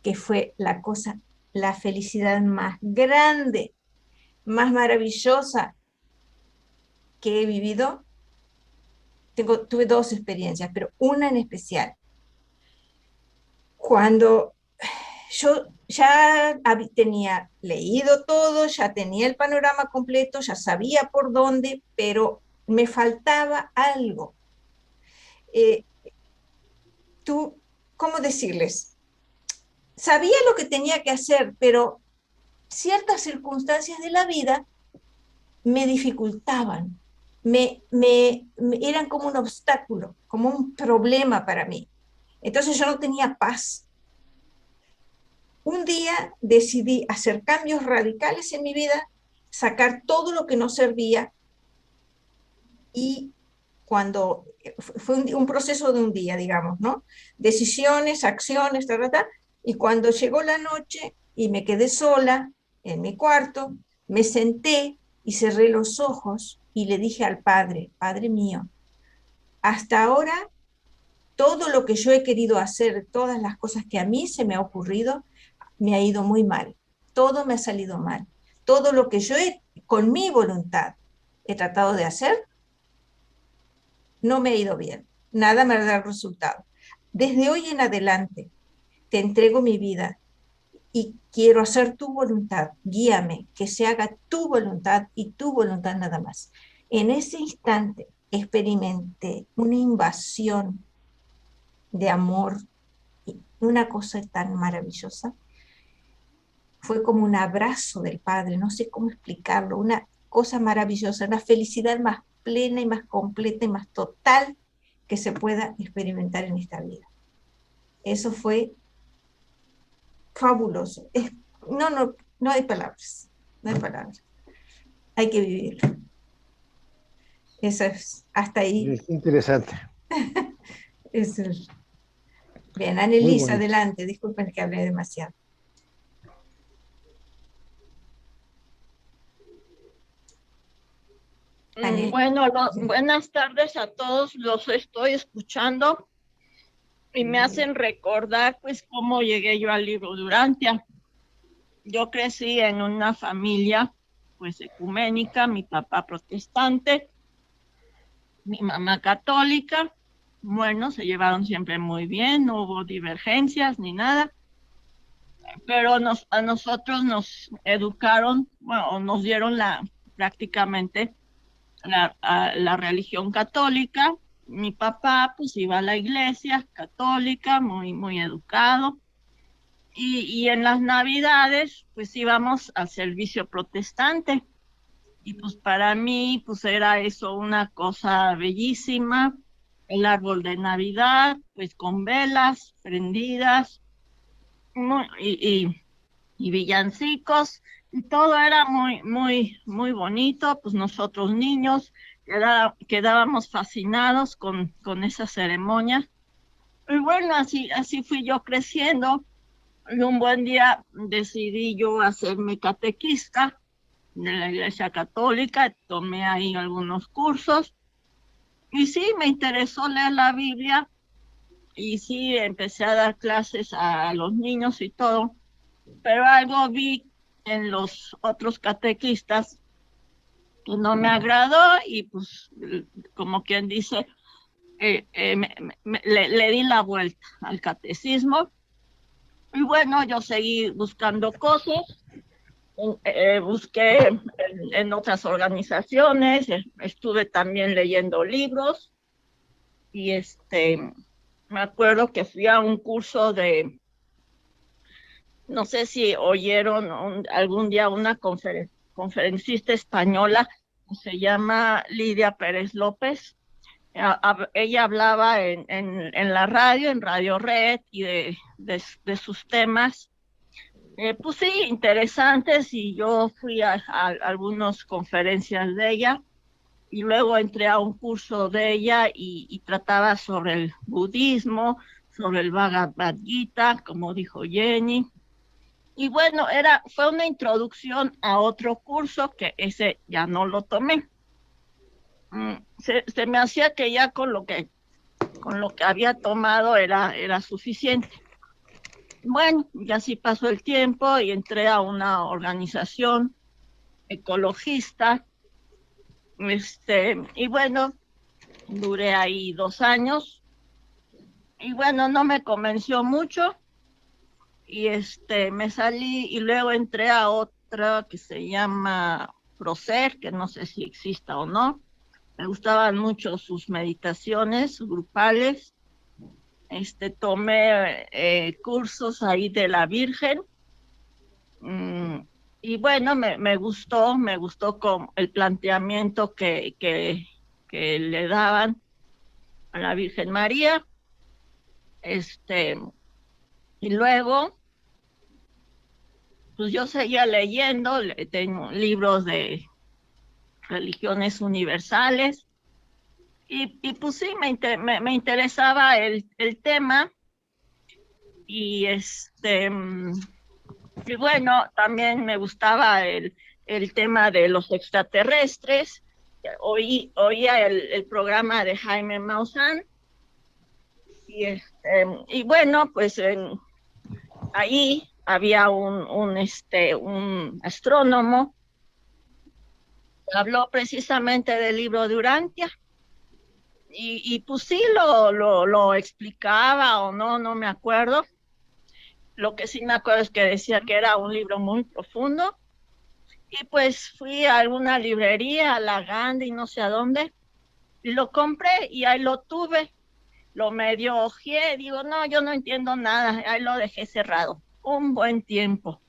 que fue la felicidad más grande, más maravillosa que he vivido. Tuve dos experiencias, pero una en especial. Cuando yo ya tenía leído todo, ya tenía el panorama completo, ya sabía por dónde, pero me faltaba algo. ¿Cómo decirles? Sabía lo que tenía que hacer, pero ciertas circunstancias de la vida me dificultaban, eran como un obstáculo, como un problema para mí. Entonces yo no tenía paz. Un día decidí hacer cambios radicales en mi vida, sacar todo lo que no servía y cuando fue un proceso de un día, digamos, ¿no? Decisiones, acciones, y cuando llegó la noche y me quedé sola en mi cuarto, me senté y cerré los ojos y le dije al Padre, Padre mío, hasta ahora todo lo que yo he querido hacer, todas las cosas que a mí se me ha ocurrido, me ha ido muy mal. Todo me ha salido mal. Todo lo que con mi voluntad, he tratado de hacer, no me ha ido bien. Nada me ha dado resultado. Desde hoy en adelante, te entrego mi vida y quiero hacer tu voluntad. Guíame, que se haga tu voluntad y tu voluntad nada más. En ese instante experimenté una invasión de amor, una cosa tan maravillosa. Fue como un abrazo del Padre, no sé cómo explicarlo, una cosa maravillosa, una felicidad más plena y más completa y más total que se pueda experimentar en esta vida. Eso fue fabuloso. No hay palabras, no hay palabras. Hay que vivirlo. Eso es, hasta ahí. Es interesante. Eso es. Bien, Muy Annelise, bonito. adelante. Disculpen que hablé demasiado. Bueno, buenas tardes a todos, los estoy escuchando y me hacen recordar pues cómo llegué yo al libro de Urantia. Yo crecí en una familia pues ecuménica, mi papá protestante, mi mamá católica. Bueno, se llevaron siempre muy bien, no hubo divergencias ni nada, pero a nosotros nos educaron, bueno, nos dieron prácticamente la religión católica. Mi papá pues iba a la iglesia católica, muy, muy educado. Y en las Navidades pues íbamos al servicio protestante. Y pues para mí pues era eso una cosa bellísima. El árbol de Navidad pues con velas prendidas y villancicos, y todo era muy, muy, muy bonito. Pues nosotros niños quedábamos fascinados con esa ceremonia. Y bueno, así fui yo creciendo. Y un buen día decidí yo hacerme catequista de la Iglesia Católica, tomé ahí algunos cursos, y sí, me interesó leer la Biblia, y sí, empecé a dar clases a los niños y todo, pero algo vi en los otros catequistas que no me agradó, y pues como quien dice, le di la vuelta al catecismo. Y bueno, yo seguí buscando cosas, busqué en otras organizaciones, estuve también leyendo libros, y me acuerdo que fui a un curso no sé si oyeron algún día una conferencista española que se llama Lidia Pérez López. Ella hablaba en la radio, en Radio Red, y de sus temas, pues sí, interesantes, y yo fui a algunas conferencias de ella, y luego entré a un curso de ella, y trataba sobre el budismo, sobre el Bhagavad Gita, como dijo Jenny. Y bueno, fue una introducción a otro curso que ese ya no lo tomé. Se me hacía que ya con lo que había tomado era suficiente. Bueno, y así pasó el tiempo y entré a una organización ecologista, y bueno, duré ahí 2 años, y bueno, no me convenció mucho, y me salí, y luego entré a otra que se llama Procer, que no sé si exista o no. Me gustaban mucho sus meditaciones grupales. Tomé cursos ahí de la Virgen. Y bueno, me gustó con el planteamiento que le daban a la Virgen María. Y luego, pues yo seguía leyendo, tengo libros de religiones universales, Y pues sí, me interesaba el tema y y bueno, también me gustaba el tema de los extraterrestres. Oía el programa de Jaime Maussan y bueno, pues ahí había un astrónomo que habló precisamente del libro de Urantia. Y pues sí lo explicaba o no, no me acuerdo. Lo que sí me acuerdo es que decía que era un libro muy profundo. Y pues fui a alguna librería, a la Gandhi, no sé a dónde, y lo compré y ahí lo tuve. Lo medio ojeé, digo, no, yo no entiendo nada, ahí lo dejé cerrado un buen tiempo.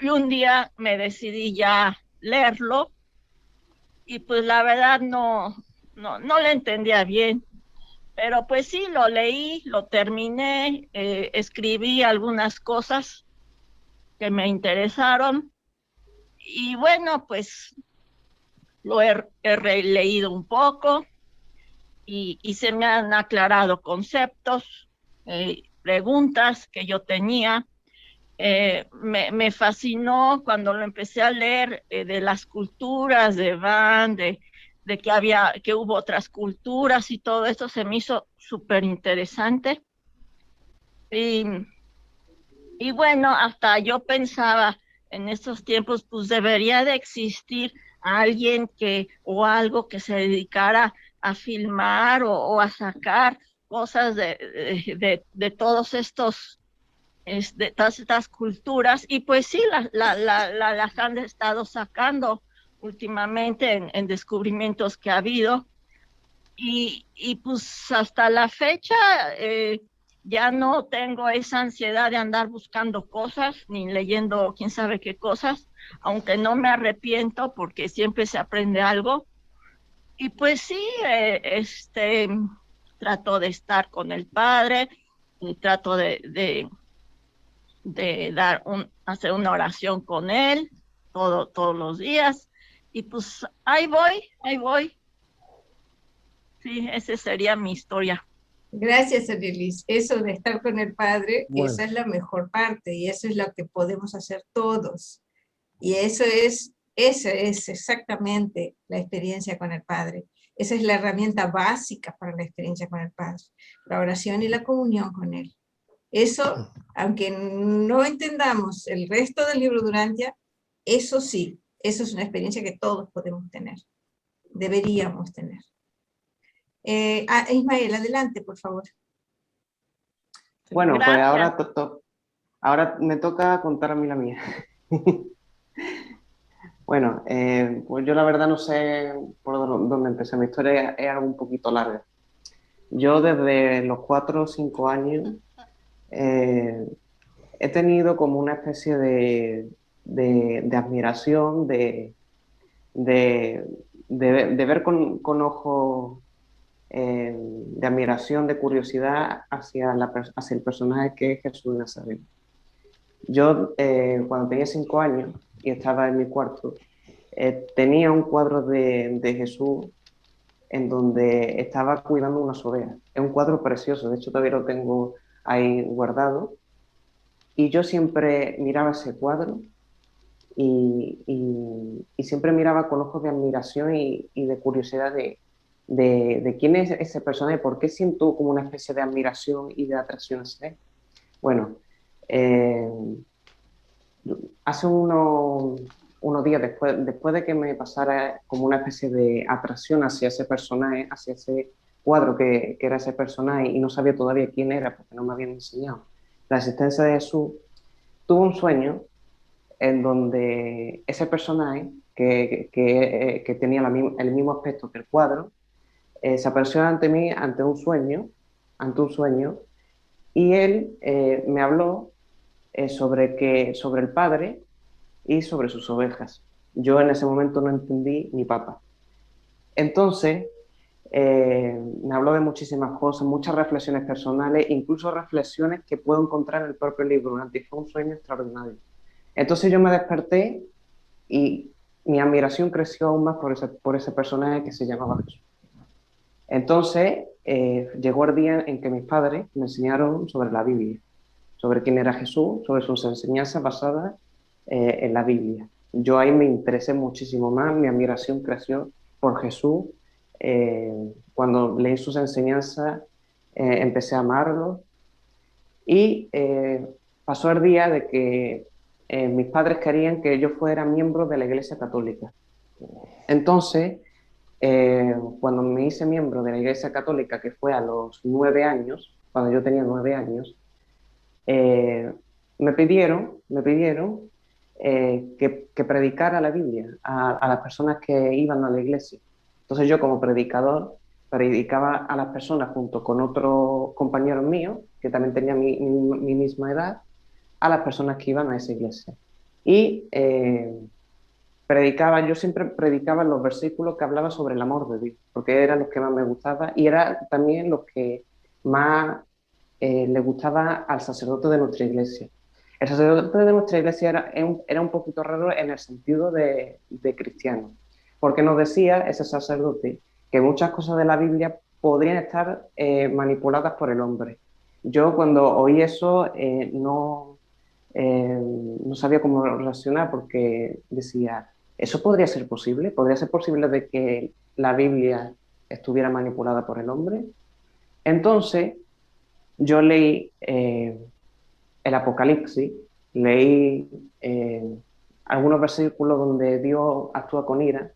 Y un día me decidí ya leerlo y pues la verdad no le entendía bien. Pero pues sí, lo leí, lo terminé, escribí algunas cosas que me interesaron y bueno, pues he releído un poco y se me han aclarado conceptos, preguntas que yo tenía. Me fascinó cuando lo empecé a leer de las culturas de Van, de que hubo otras culturas y todo esto se me hizo súper interesante. Y, y bueno, hasta yo pensaba en estos tiempos, pues debería de existir alguien o algo que se dedicara a filmar o a sacar cosas de todos estos, de todas estas culturas, y pues sí, las han estado sacando últimamente en descubrimientos que ha habido, y pues hasta la fecha ya no tengo esa ansiedad de andar buscando cosas ni leyendo quién sabe qué cosas, aunque no me arrepiento porque siempre se aprende algo. Y pues sí, trato de estar con el padre y trato de hacer una oración con él todos los días. Y pues ahí voy. Sí, esa sería mi historia. Gracias, Anelis. Eso de estar con el Padre, Bueno, esa es la mejor parte y eso es lo que podemos hacer todos. Y esa es exactamente la experiencia con el Padre. Esa es la herramienta básica para la experiencia con el Padre, la oración y la comunión con Él. Eso, aunque no entendamos el resto del libro Durantia, eso sí, eso es una experiencia que todos podemos tener, deberíamos tener. Ismael, adelante, por favor. Bueno, pues Gracias. ahora me toca contar a mí la mía. Bueno, pues yo la verdad no sé por dónde empecé. Mi historia es algo un poquito larga. Yo desde los 4 o 5 años he tenido como una especie de admiración, de, de ver con ojos de admiración, de curiosidad hacia el personaje que es Jesús de Nazaret. Yo, cuando tenía 5 años y estaba en mi cuarto, tenía un cuadro de Jesús en donde estaba cuidando unas ovejas. Es un cuadro precioso, de hecho todavía lo tengo ahí guardado. Y yo siempre miraba ese cuadro y siempre miraba con ojos de admiración y de curiosidad de quién es ese personaje, por qué siento como una especie de admiración y de atracción hacia él. Bueno, eh, hace unos días después de que me pasara como una especie de atracción hacia ese personaje, hacia ese cuadro que era ese personaje y no sabía todavía quién era porque no me habían enseñado la existencia de Jesús, tuve un sueño en donde ese personaje que tenía el mismo aspecto que el cuadro, se apareció ante mí ante un sueño, y él me habló sobre el Padre y sobre sus ovejas. Yo en ese momento no entendí ni papa. Entonces, me habló de muchísimas cosas, muchas reflexiones personales, incluso reflexiones que puedo encontrar en el propio libro. Fue un sueño extraordinario. Entonces yo me desperté y mi admiración creció aún más por ese personaje que se llamaba Jesús. Entonces, llegó el día en que mis padres me enseñaron sobre la Biblia, sobre quién era Jesús, sobre sus enseñanzas basadas en la Biblia. Yo ahí me interesé muchísimo más, mi admiración creció por Jesús. Cuando leí sus enseñanzas, empecé a amarlo y pasó el día de que mis padres querían que yo fuera miembro de la Iglesia Católica. Entonces, cuando me hice miembro de la Iglesia Católica, que fue a los 9 años, cuando yo tenía 9 años, me pidieron que predicara la Biblia a las personas que iban a la iglesia. Entonces yo como predicador predicaba a las personas junto con otros compañeros míos, que también tenían mi misma edad, a las personas que iban a esa iglesia. Y yo siempre predicaba los versículos que hablaban sobre el amor de Dios, porque eran los que más me gustaban y eran también los que más le gustaba al sacerdote de nuestra iglesia. El sacerdote de nuestra iglesia era un poquito raro en el sentido de cristiano, porque nos decía ese sacerdote que muchas cosas de la Biblia podrían estar manipuladas por el hombre. Yo cuando oí eso no sabía cómo reaccionar, porque decía, ¿eso podría ser posible? ¿Podría ser posible de que la Biblia estuviera manipulada por el hombre? Entonces, yo leí el Apocalipsis, leí algunos versículos donde Dios actúa con ira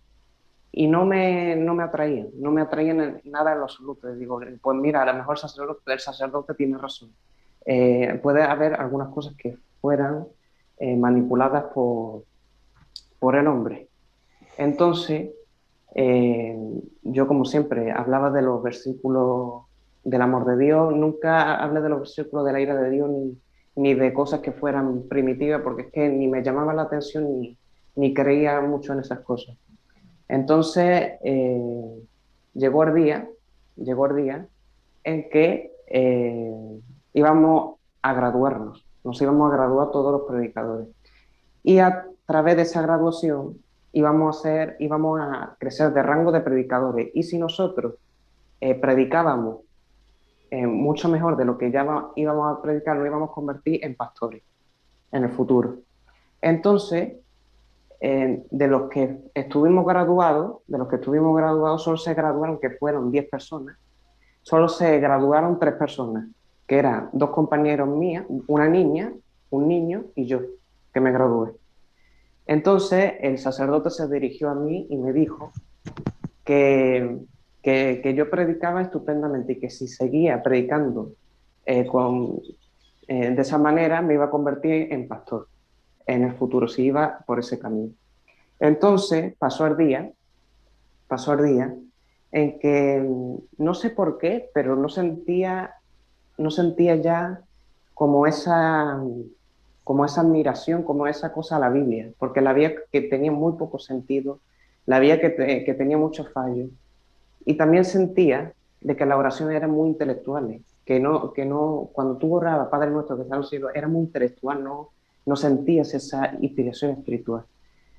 y no me atraían nada en lo absoluto. Digo, pues mira, a lo mejor el sacerdote tiene razón. Puede haber algunas cosas que fueran manipuladas por el hombre. Entonces, yo como siempre hablaba de los versículos del amor de Dios, nunca hablé de los versículos de la ira de Dios ni de cosas que fueran primitivas, porque es que ni me llamaba la atención ni creía mucho en esas cosas. Entonces llegó el día en que íbamos a graduarnos, nos íbamos a graduar todos los predicadores. Y a través de esa graduación íbamos a crecer de rango de predicadores. Y si nosotros predicábamos mucho mejor de lo que ya íbamos a predicar, nos íbamos a convertir en pastores en el futuro. Entonces, de los que estuvimos graduados, solo se graduaron, que fueron 10 personas, solo se graduaron 3 personas, que eran 2 compañeros míos, una niña, un niño y yo, que me gradué. Entonces el sacerdote se dirigió a mí y me dijo que yo predicaba estupendamente y que si seguía predicando de esa manera me iba a convertir en pastor en el futuro, si iba por ese camino. Entonces pasó el día en que no sé por qué, pero no sentía ya como esa admiración, como esa cosa a la Biblia, porque la veía que tenía muy poco sentido, la veía que tenía muchos fallos, y también sentía de que las oraciones eran muy intelectuales, que no, cuando tú orabas Padre Nuestro que está en los cielos, era muy intelectual, no sentías esa inspiración espiritual.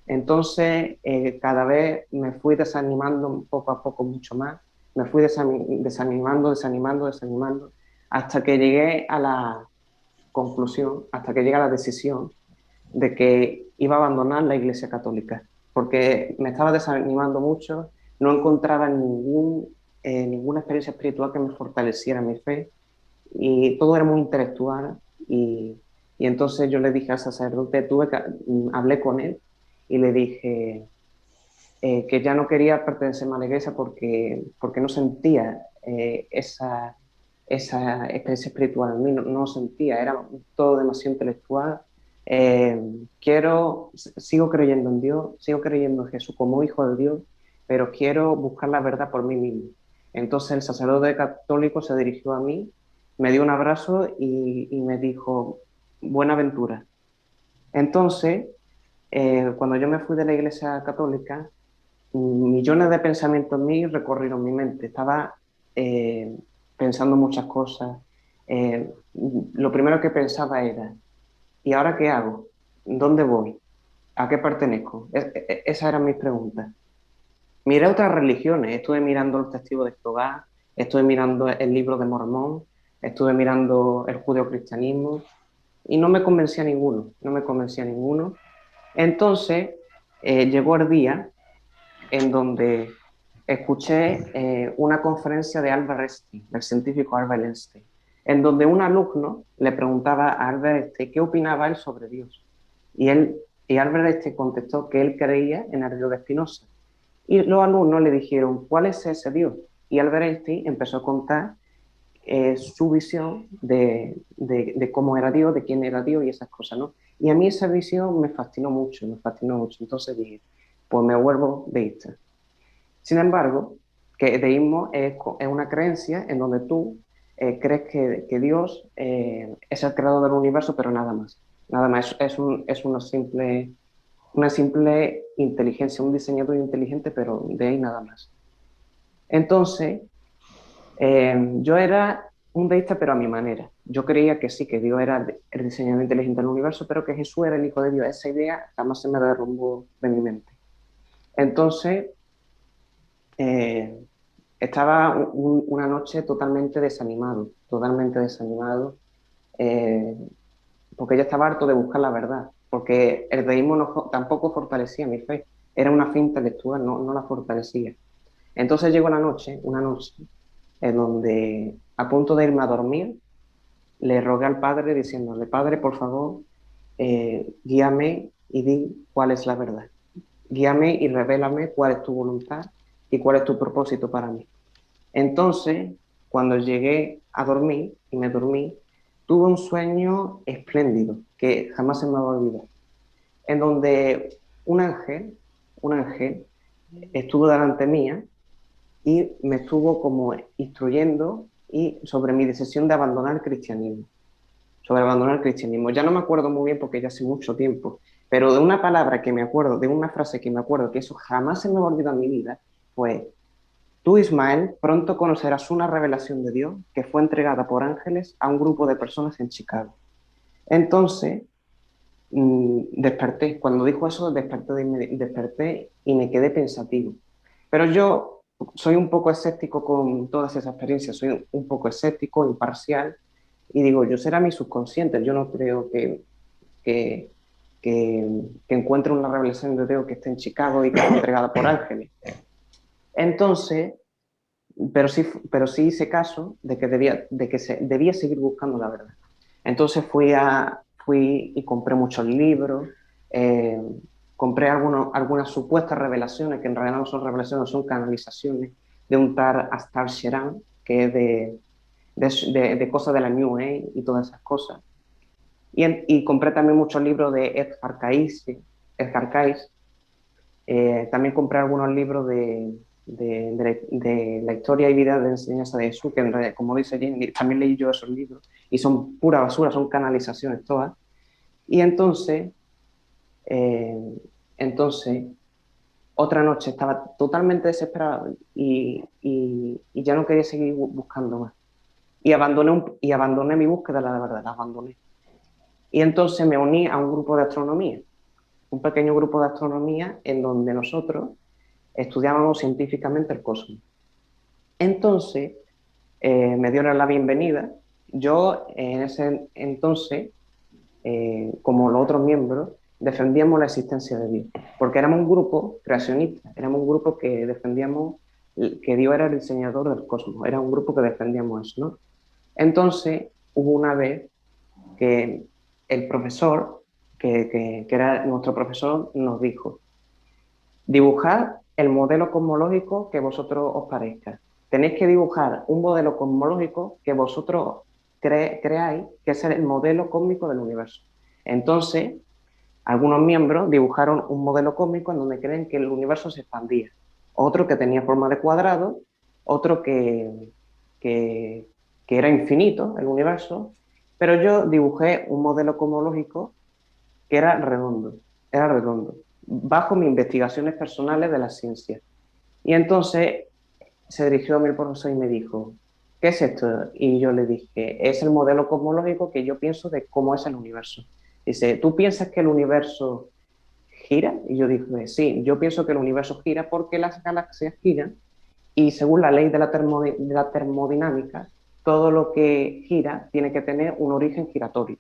Entonces, cada vez me fui desanimando poco a poco mucho más, me fui desanimando, hasta que llegué a la conclusión, hasta que llegué a la decisión de que iba a abandonar la Iglesia Católica, porque me estaba desanimando mucho, no encontraba ninguna experiencia espiritual que me fortaleciera mi fe, y todo era muy intelectual, y entonces yo le dije al sacerdote, hablé con él, y le dije que ya no quería pertenecer a la iglesia porque no sentía esa experiencia espiritual en mí, no sentía, era todo demasiado intelectual. Sigo creyendo en Dios, sigo creyendo en Jesús como hijo de Dios, pero quiero buscar la verdad por mí mismo. Entonces el sacerdote católico se dirigió a mí, me dio un abrazo y me dijo, buena aventura. Entonces, cuando yo me fui de la Iglesia Católica, millones de pensamientos en mí recorrieron mi mente. Estaba pensando muchas cosas. Lo primero que pensaba era, ¿y ahora qué hago? ¿Dónde voy? ¿A qué pertenezco? Esas eran mis preguntas. Miré otras religiones, estuve mirando los testigos de Jehová, estuve mirando el libro de Mormón, estuve mirando el judeocristianismo y no me convencía ninguno, no me convencía ninguno. Entonces llegó el día en donde escuché una conferencia de Albert Einstein, del científico Albert Einstein, en donde un alumno le preguntaba a Albert Einstein qué opinaba él sobre Dios. Y Albert Einstein contestó que él creía en el Dios de Spinoza. Y los alumnos le dijeron, ¿cuál es ese Dios? Y Albert Einstein empezó a contar su visión de cómo era Dios, de quién era Dios y esas cosas, ¿no? Y a mí esa visión me fascinó mucho, me fascinó mucho. Entonces dije, pues me vuelvo deísta. Sin embargo, que el deísmo es una creencia en donde tú crees que Dios es el creador del universo, pero nada más. Nada más, es una simple inteligencia, un diseñador inteligente, pero de ahí nada más. Entonces, yo era un deísta, pero a mi manera. Yo creía que sí, que Dios era el diseñador inteligente del universo, pero que Jesús era el Hijo de Dios. Esa idea jamás se me derrumbó de mi mente. Entonces, estaba una noche totalmente desanimado, porque ya estaba harto de buscar la verdad, porque el deísmo tampoco fortalecía mi fe, era una fe intelectual, no la fortalecía. Entonces llegó una noche, en donde a punto de irme a dormir, le rogué al Padre diciéndole, Padre, por favor, guíame y di cuál es la verdad. Guíame y revélame cuál es tu voluntad y cuál es tu propósito para mí. Entonces, cuando llegué a dormir y me dormí, tuve un sueño espléndido que jamás se me va a olvidar, en donde un ángel estuvo delante mía y me estuvo como instruyendo y sobre mi decisión de abandonar el cristianismo. Sobre abandonar el cristianismo. Ya no me acuerdo muy bien porque ya hace mucho tiempo, pero de una palabra que me acuerdo, de una frase que me acuerdo, que eso jamás se me va a olvidar en mi vida, fue: tú, Ismael, pronto conocerás una revelación de Dios que fue entregada por ángeles a un grupo de personas en Chicago. Entonces, desperté. Cuando dijo eso, desperté y me quedé pensativo. Pero yo soy un poco escéptico con todas esas experiencias, soy un poco escéptico, imparcial, y digo, yo será mi subconsciente, yo no creo que, que encuentre una revelación de Dios que esté en Chicago y que fue entregada por ángeles. Entonces, pero sí hice caso de que debía seguir buscando la verdad. Entonces fui y compré muchos libros, compré algunas supuestas revelaciones, que en realidad no son revelaciones, son canalizaciones, de un tal Astar Sheran, que es de cosas de la New Age y todas esas cosas. Y compré también muchos libros de Edgar Cayce. También compré algunos libros de la historia y vida de enseñanza de Jesús, que en realidad, como dice Jenny, también leí yo esos libros, y son pura basura, son canalizaciones todas. Y entonces, otra noche estaba totalmente desesperado y ya no quería seguir buscando más. Y abandoné mi búsqueda de la verdad, la abandoné. Y entonces me uní a un grupo de astronomía, un pequeño grupo de astronomía en donde nosotros estudiábamos científicamente el cosmos. Entonces, me dieron la bienvenida. Yo, en ese entonces, como los otros miembros, defendíamos la existencia de Dios, porque éramos un grupo creacionista, éramos un grupo que defendíamos que Dios era el diseñador del cosmos, era un grupo que defendíamos eso, ¿no? Entonces, hubo una vez que el profesor, que era nuestro profesor, nos dijo: dibujad el modelo cosmológico que vosotros os parezca. Tenéis que dibujar un modelo cosmológico que vosotros creáis que es el modelo cósmico del universo. Entonces, algunos miembros dibujaron un modelo cósmico en donde creen que el universo se expandía. Otro que tenía forma de cuadrado, otro que era infinito, el universo. Pero yo dibujé un modelo cosmológico que era redondo, bajo mis investigaciones personales de la ciencia. Y entonces se dirigió a mi profesor y me dijo: ¿qué es esto? Y yo le dije: es el modelo cosmológico que yo pienso de cómo es el universo. Dice: ¿tú piensas que el universo gira? Y yo dije, sí, yo pienso que el universo gira porque las galaxias giran y según la ley de la termodinámica, todo lo que gira tiene que tener un origen giratorio.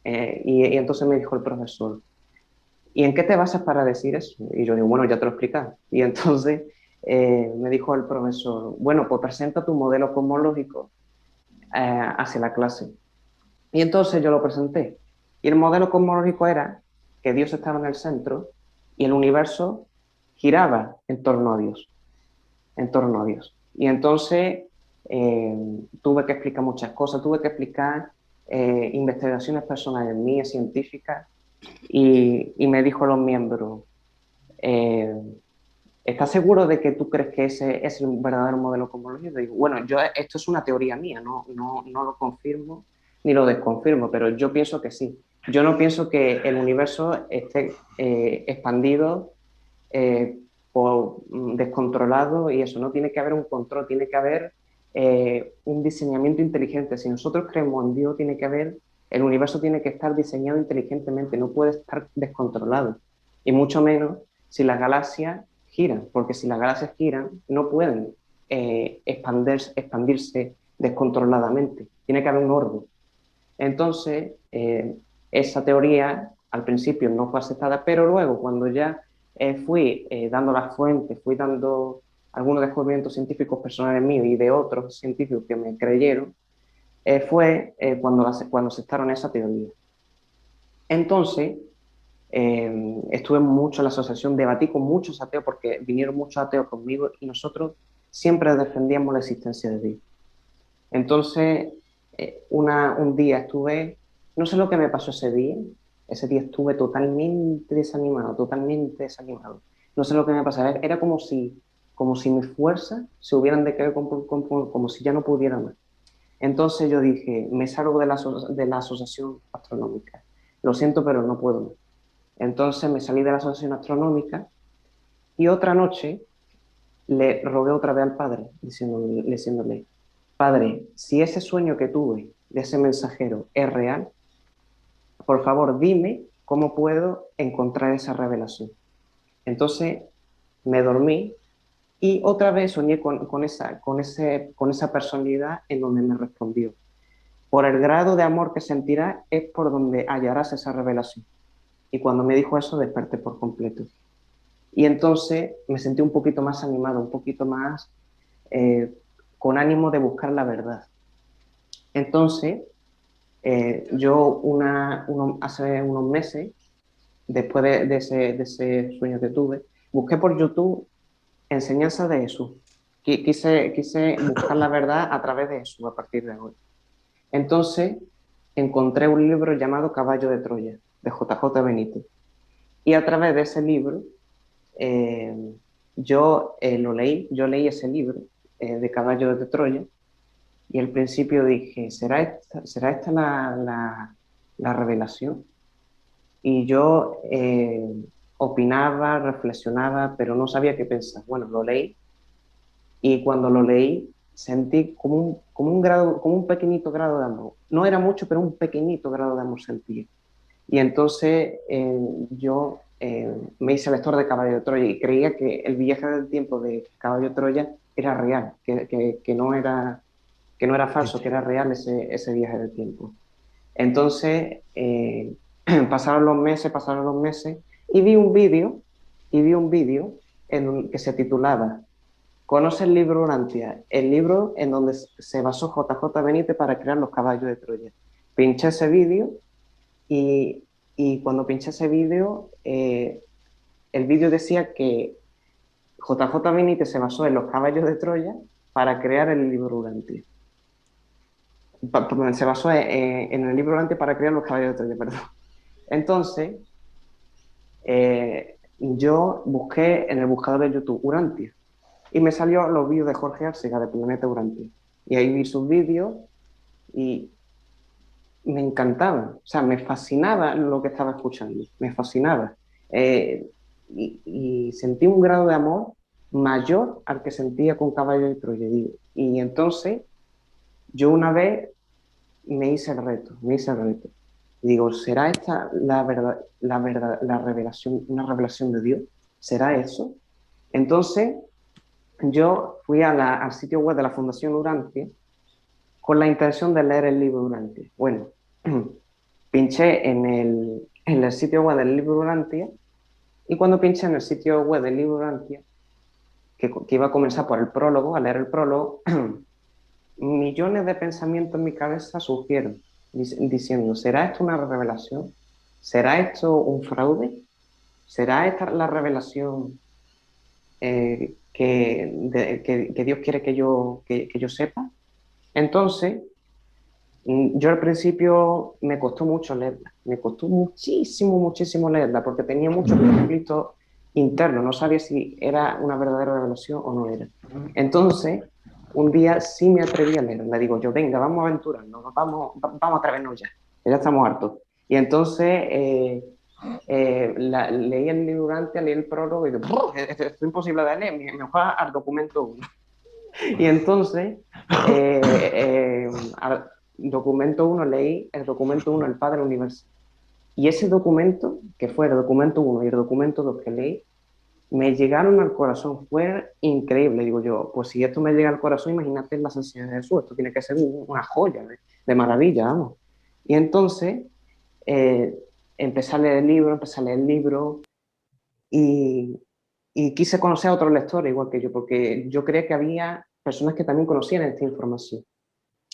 Y entonces me dijo el profesor, ¿y en qué te basas para decir eso? Y yo digo, bueno, ya te lo he explicado. Y entonces me dijo el profesor, bueno, pues presenta tu modelo cosmológico hacia la clase. Y entonces yo lo presenté. Y el modelo cosmológico era que Dios estaba en el centro y el universo giraba en torno a Dios, en torno a Dios. Y entonces tuve que explicar muchas cosas, tuve que explicar investigaciones personales mías, científicas, y me dijo los miembros, ¿estás seguro de que tú crees que ese es el verdadero modelo cosmológico? Digo, bueno, esto es una teoría mía, no lo confirmo ni lo desconfirmo, pero yo pienso que sí. Yo no pienso que el universo esté expandido, descontrolado y eso. No tiene que haber un control, tiene que haber un diseñamiento inteligente. Si nosotros creemos en Dios, el universo tiene que estar diseñado inteligentemente, no puede estar descontrolado. Y mucho menos si las galaxias giran, porque si las galaxias giran, no pueden expandirse descontroladamente. Tiene que haber un orden. Entonces, esa teoría al principio no fue aceptada, pero luego cuando ya fui dando las fuentes, fui dando algunos descubrimientos científicos personales míos y de otros científicos que me creyeron, fue cuando aceptaron esa teoría. Entonces, estuve mucho en la asociación, debatí con muchos ateos porque vinieron muchos ateos conmigo y nosotros siempre defendíamos la existencia de Dios. Entonces, un día estuve, no sé lo que me pasó ese día estuve totalmente desanimado. No sé lo que me pasó, era como si mis fuerzas se hubieran decaído, como si ya no pudiera más. Entonces yo dije, me salgo de la asociación astronómica. Lo siento, pero no puedo más. Entonces me salí de la asociación astronómica y otra noche le rogué otra vez al padre, diciéndole, Padre, si ese sueño que tuve de ese mensajero es real, por favor dime cómo puedo encontrar esa revelación. Entonces me dormí y otra vez soñé con esa personalidad en donde me respondió, por el grado de amor que sentirás es por donde hallarás esa revelación. Y cuando me dijo eso desperté por completo. Y entonces me sentí un poquito más animado, un poquito más con ánimo de buscar la verdad. Entonces, yo hace unos meses, después de ese sueño que tuve, busqué por YouTube enseñanzas de Jesús. Quise buscar la verdad a través de Jesús a partir de hoy. Entonces, encontré un libro llamado Caballo de Troya, de JJ Benítez. Y a través de ese libro, yo leí ese libro de Caballo de Troya, y al principio dije, ¿será esta la revelación? Y yo opinaba, reflexionaba, pero no sabía qué pensar. Bueno, lo leí, y cuando lo leí sentí como un pequeñito grado de amor. No era mucho, pero un pequeñito grado de amor sentí. Y entonces yo me hice lector de Caballo de Troya y creía que el viaje del tiempo de Caballo de Troya era real, que no era falso, que era real ese viaje del tiempo. Entonces pasaron los meses y vi un vídeo que se titulaba ¿Conoce el libro Urantia? El libro en donde se basó JJ Benítez para crear los Caballos de Troya. Pinché ese vídeo y cuando pinché ese vídeo, el vídeo decía que JJ Benítez se basó en los Caballos de Troya para crear el libro Urantia. Se basó en el libro Urantia para crear los Caballos de Troya, perdón. Entonces, yo busqué en el buscador de YouTube Urantia y me salió los vídeos de Jorge Arcega de Planeta Urantia. Y ahí vi sus vídeos y me encantaba, o sea, me fascinaba lo que estaba escuchando, me fascinaba. Y sentí un grado de amor mayor al que sentía con Caballo de Troya. Y entonces, yo una vez me hice el reto. Y digo, ¿será esta la revelación, una revelación de Dios? ¿Será eso? Entonces, yo fui al sitio web de la Fundación Urantia con la intención de leer el libro Urantia. Bueno, pinché en el sitio web del libro Urantia, y cuando pinché en el sitio web del libro Urantia, que iba a comenzar por el prólogo, a leer el prólogo, millones de pensamientos en mi cabeza surgieron, diciendo, ¿será esto una revelación? ¿Será esto un fraude? ¿Será esta la revelación que Dios quiere que yo sepa? Entonces, yo al principio me costó mucho leerla, me costó muchísimo leerla, porque tenía muchos conflictos internos, no sabía si era una verdadera revelación o no era. Entonces, un día sí me atreví a leerla, digo yo, venga, vamos a aventurarnos, vamos a atrevernos ya estamos hartos. Y entonces leí el libro antes, leí el prólogo y digo, esto es imposible de leer, me fue al documento 1. Y entonces, al documento 1 leí el documento 1, el Padre Universal. Y ese documento, que fue el documento 1 y el documento 2 que leí, me llegaron al corazón, fue increíble. Digo yo, pues si esto me llega al corazón, imagínate la sencillez de Jesús, esto tiene que ser una joya de maravilla, vamos. Y entonces empecé a leer el libro y quise conocer a otros lectores igual que yo, porque yo creía que había personas que también conocían esta información.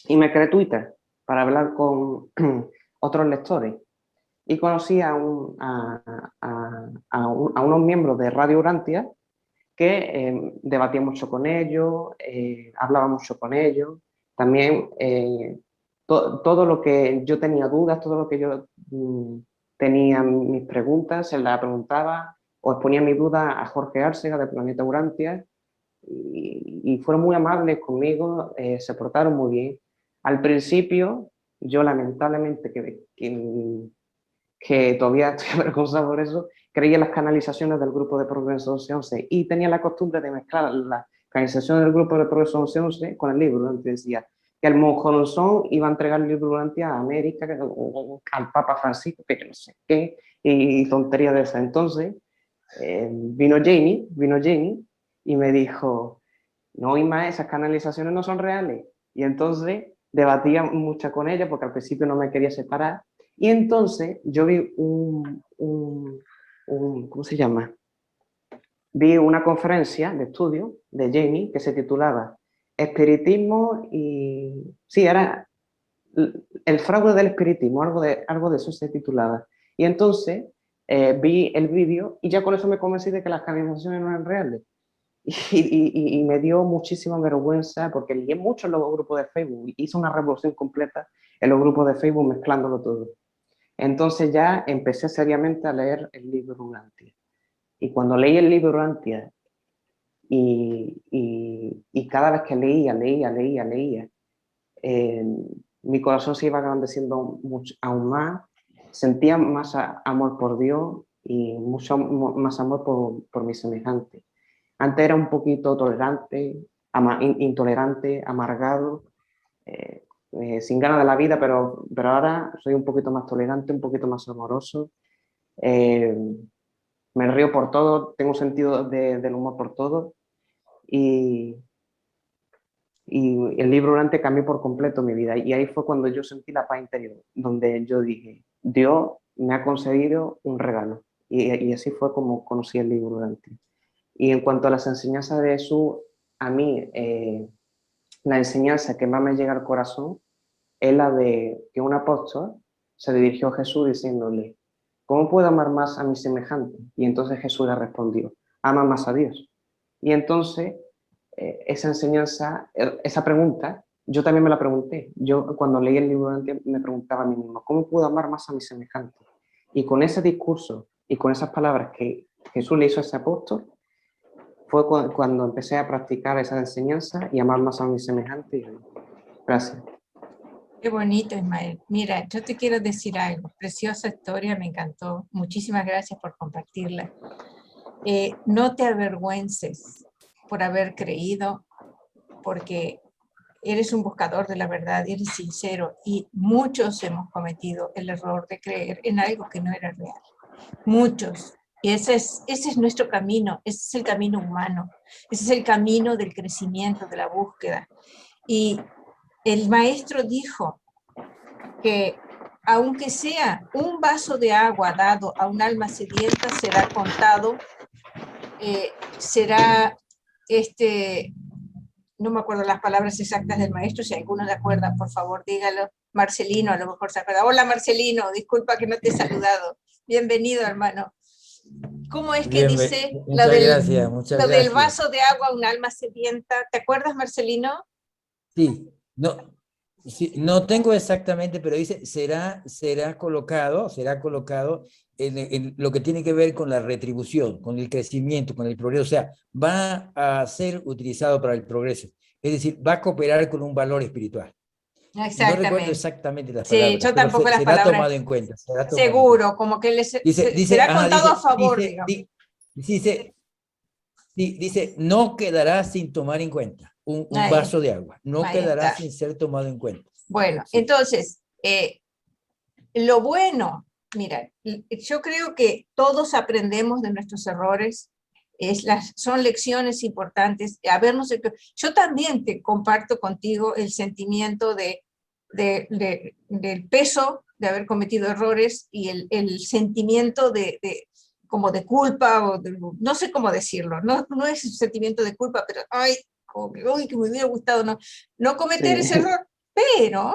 Y me creé Twitter para hablar con otros lectores. Y conocí a unos miembros de Radio Urantia que debatía mucho con ellos, hablaba mucho con ellos. También todo lo que yo tenía dudas, todo lo que yo tenía mis preguntas, se las preguntaba o exponía mis dudas a Jorge Árcega de Planeta Urantia y fueron muy amables conmigo, se portaron muy bien. Al principio, yo lamentablemente que todavía estoy avergonzado por eso, creía en las canalizaciones del grupo de Progreso 1111 y tenía la costumbre de mezclar las canalizaciones del grupo de Progreso 1111 con el libro. Entonces decía que el monjonzón iba a entregar el libro durante a América, al Papa Francisco, que no sé qué, y tonterías de esas. Entonces vino Jamie y me dijo, no, Isma, esas canalizaciones no son reales. Y entonces debatía mucho con ella porque al principio no me quería separar. Y entonces yo vi ¿cómo se llama? Vi una conferencia de estudio de Jamie que se titulaba Espiritismo y... Sí, era el fraude del espiritismo, algo de eso se titulaba. Y entonces vi el vídeo y ya con eso me convencí de que las canalizaciones no eran reales. Y me dio muchísima vergüenza porque leí mucho en los grupos de Facebook, hice una revolución completa en los grupos de Facebook mezclándolo todo. Entonces ya empecé seriamente a leer el libro Urantia. Y cuando leí el libro Urantia y cada vez que leía, mi corazón se iba agrandeciendo aún más, sentía más amor por Dios y mucho más amor por mis semejantes. Antes era un poquito tolerante, intolerante, amargado, sin ganas de la vida, pero ahora soy un poquito más tolerante, un poquito más amoroso. Me río por todo, tengo sentido del humor por todo. Y el libro Urantia cambió por completo mi vida. Y ahí fue cuando yo sentí la paz interior, donde yo dije, Dios me ha concedido un regalo. Y así fue como conocí el libro Urantia. Y en cuanto a las enseñanzas de Jesús, a mí la enseñanza que más me llega al corazón es la de que un apóstol se dirigió a Jesús diciéndole, ¿cómo puedo amar más a mi semejante? Y entonces Jesús le respondió, ama más a Dios. Y entonces esa enseñanza, esa pregunta, yo también me la pregunté. Yo cuando leí el libro me preguntaba a mí mismo, ¿cómo puedo amar más a mi semejante? Y con ese discurso y con esas palabras que Jesús le hizo a ese apóstol, fue cuando empecé a practicar esa enseñanza y amar más a mi semejante. Gracias. Qué bonito, Ismael. Mira, yo te quiero decir algo. Preciosa historia, me encantó. Muchísimas gracias por compartirla. No te avergüences por haber creído, porque eres un buscador de la verdad, eres sincero, y muchos hemos cometido el error de creer en algo que no era real. Muchos. Y ese es nuestro camino, ese es el camino humano, ese es el camino del crecimiento, de la búsqueda. Y el maestro dijo que aunque sea un vaso de agua dado a un alma sedienta, será contado, será, no me acuerdo las palabras exactas del maestro, si alguno se acuerda, por favor, dígalo. Marcelino, a lo mejor se acuerda. Hola Marcelino, disculpa que no te he saludado. Bienvenido, hermano. ¿Cómo es que Bien, dice muchas gracias, muchas lo del gracias. vaso de agua a un alma sedienta? ¿Te acuerdas, Marcelino? Sí, no, sí, no tengo exactamente, pero dice, será colocado en lo que tiene que ver con la retribución, con el crecimiento, con el progreso, o sea, va a ser utilizado para el progreso, es decir, va a cooperar con un valor espiritual. No recuerdo Exactamente. exactamente las Sí, palabras, yo pero tampoco las será palabras. tomado en cuenta, será tomado en cuenta. Seguro, como que será contado a favor, digamos. Dice, no quedará sin tomar en cuenta un Ahí, vaso de agua, no ahí quedará está. sin ser tomado en cuenta. Bueno, Sí. entonces, lo bueno, mira, yo creo que todos aprendemos de nuestros errores, son lecciones importantes. Yo también te comparto contigo el sentimiento del peso de haber cometido errores y el sentimiento como de culpa, no sé cómo decirlo, no es un sentimiento de culpa, pero ay, que me hubiera gustado no cometer ese error, pero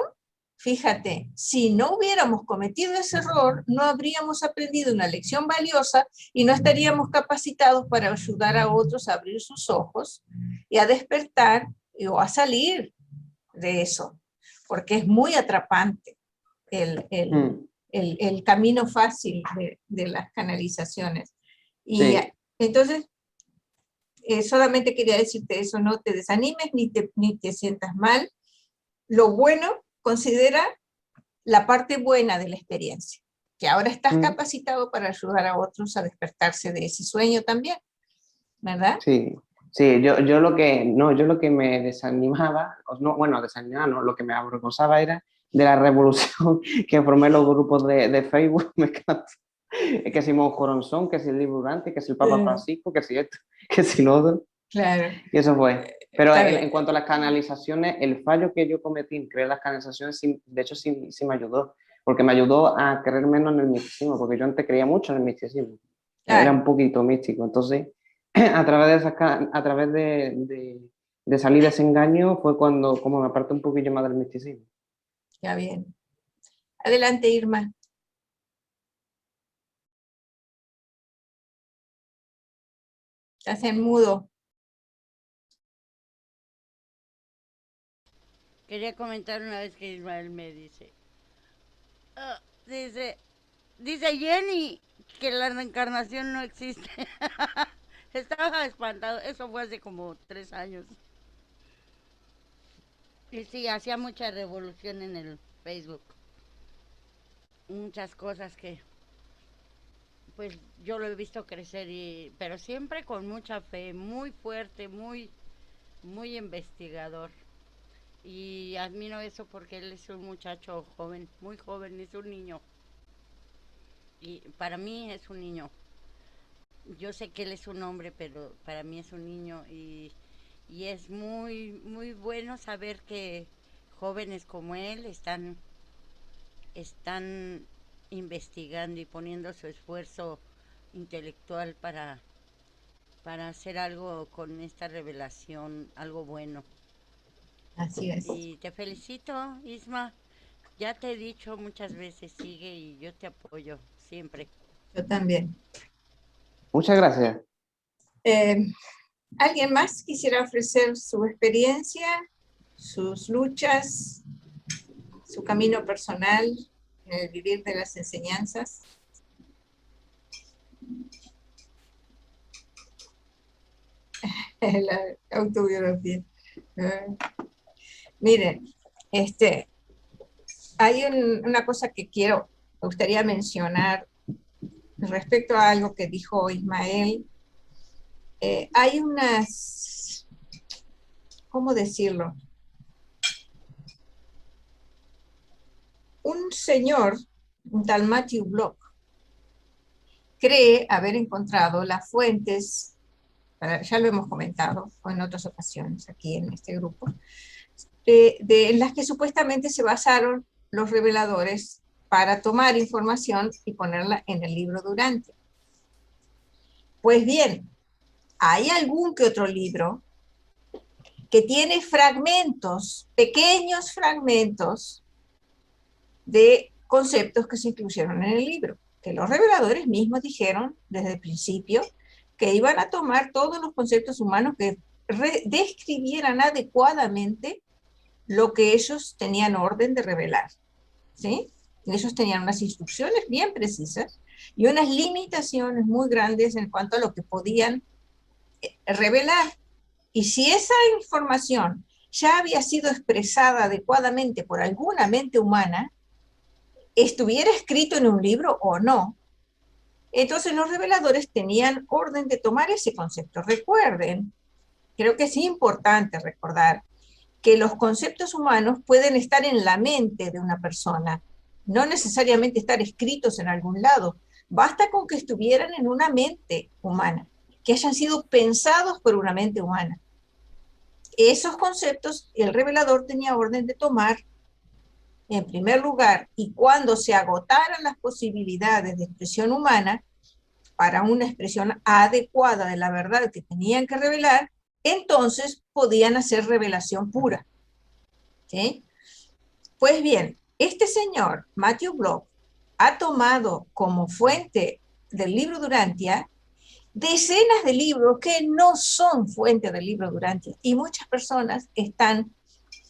fíjate, si no hubiéramos cometido ese error, no habríamos aprendido una lección valiosa y no estaríamos capacitados para ayudar a otros a abrir sus ojos y a despertar o a salir de eso, porque es muy atrapante el camino fácil de las canalizaciones. Y Sí. entonces, solamente quería decirte eso, no te desanimes ni te sientas mal. Lo bueno, considera la parte buena de la experiencia, que ahora estás capacitado para ayudar a otros a despertarse de ese sueño también, ¿verdad? Sí, sí, yo lo que me desanimaba, lo que me avergonzaba era de la revolución que formé los grupos de Facebook, me encanta. Que si Monjoronzón, que si el libro Durante, que si el Papa Francisco, que si esto, que si lo otro. Claro. Y eso fue. Pero Está en cuanto a las canalizaciones, el fallo que yo cometí en creer las canalizaciones, de hecho sí me ayudó, porque me ayudó a creer menos en el misticismo, porque yo antes creía mucho en el misticismo. Era un poquito místico. Entonces, a través de salir de ese engaño fue cuando como me aparté un poquillo más del misticismo. Ya bien. Adelante, Irma. Estás en mudo. Quería comentar una vez que Ismael me dice, dice Jenny que la reencarnación no existe. Estaba espantado, eso fue hace como 3 años. Y sí, hacía mucha revolución en el Facebook. Muchas cosas que pues yo lo he visto crecer, pero siempre con mucha fe, muy fuerte, muy investigador. Y admiro eso porque él es un muchacho joven, muy joven, es un niño. Y para mí es un niño. Yo sé que él es un hombre, pero para mí es un niño y es muy bueno saber que jóvenes como él están investigando y poniendo su esfuerzo intelectual para hacer algo con esta revelación, algo bueno. Así es. Y te felicito, Isma. Ya te he dicho muchas veces, sigue y yo te apoyo siempre. Yo también. Muchas gracias. ¿Alguien más quisiera ofrecer su experiencia, sus luchas, su camino personal en el vivir de las enseñanzas? La autobiografía. Miren, hay una cosa que me gustaría mencionar respecto a algo que dijo Ismael. Hay ¿cómo decirlo? un señor, un tal Matthew Block, cree haber encontrado las fuentes, ya lo hemos comentado en otras ocasiones aquí en este grupo, en las que supuestamente se basaron los reveladores para tomar información y ponerla en el libro Durantia. Pues bien, hay algún que otro libro que tiene fragmentos, pequeños fragmentos de conceptos que se incluyeron en el libro, que los reveladores mismos dijeron desde el principio que iban a tomar todos los conceptos humanos que describieran adecuadamente lo que ellos tenían orden de revelar, ¿sí? Ellos tenían unas instrucciones bien precisas y unas limitaciones muy grandes en cuanto a lo que podían revelar. Y si esa información ya había sido expresada adecuadamente por alguna mente humana, estuviera escrito en un libro o no, entonces los reveladores tenían orden de tomar ese concepto. Recuerden, creo que es importante recordar que los conceptos humanos pueden estar en la mente de una persona, no necesariamente estar escritos en algún lado. Basta con que estuvieran en una mente humana, que hayan sido pensados por una mente humana. Esos conceptos el revelador tenía orden de tomar en primer lugar, y cuando se agotaran las posibilidades de expresión humana para una expresión adecuada de la verdad que tenían que revelar, entonces podían hacer revelación pura. ¿Sí? Pues bien, este señor, Matthew Block, ha tomado como fuente del libro Durantia decenas de libros que no son fuente del libro Durantia, y muchas personas están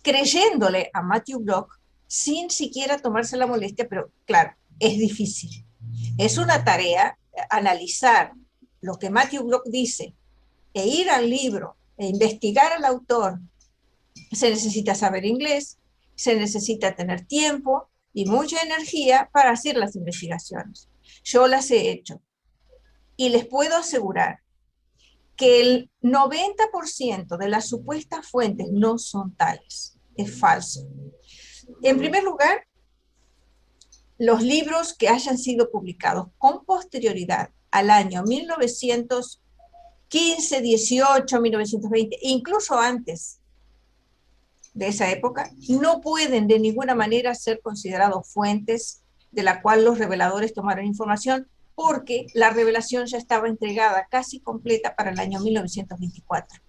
creyéndole a Matthew Block sin siquiera tomarse la molestia, pero claro, es difícil. Es una tarea analizar lo que Matthew Block dice e ir al libro e investigar al autor. Se necesita saber inglés, se necesita tener tiempo y mucha energía para hacer las investigaciones. Yo las he hecho y les puedo asegurar que el 90% de las supuestas fuentes no son tales. Es falso. En primer lugar, los libros que hayan sido publicados con posterioridad al año 1915, 18, 1920, incluso antes de esa época, no pueden de ninguna manera ser considerados fuentes de la cual los reveladores tomaron información, porque la revelación ya estaba entregada casi completa para el año 1924.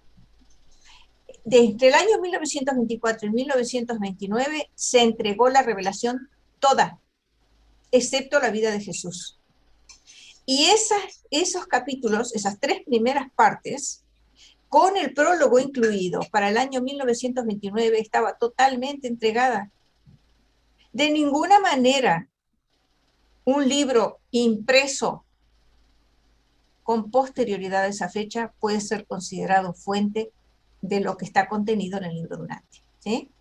Entre el año 1924 y 1929 se entregó la revelación toda, excepto la vida de Jesús. Y esos capítulos, esas 3 primeras partes, con el prólogo incluido, para el año 1929 estaba totalmente entregada. De ninguna manera un libro impreso con posterioridad a esa fecha puede ser considerado fuente de lo que está contenido en el libro Durantia, ¿sí?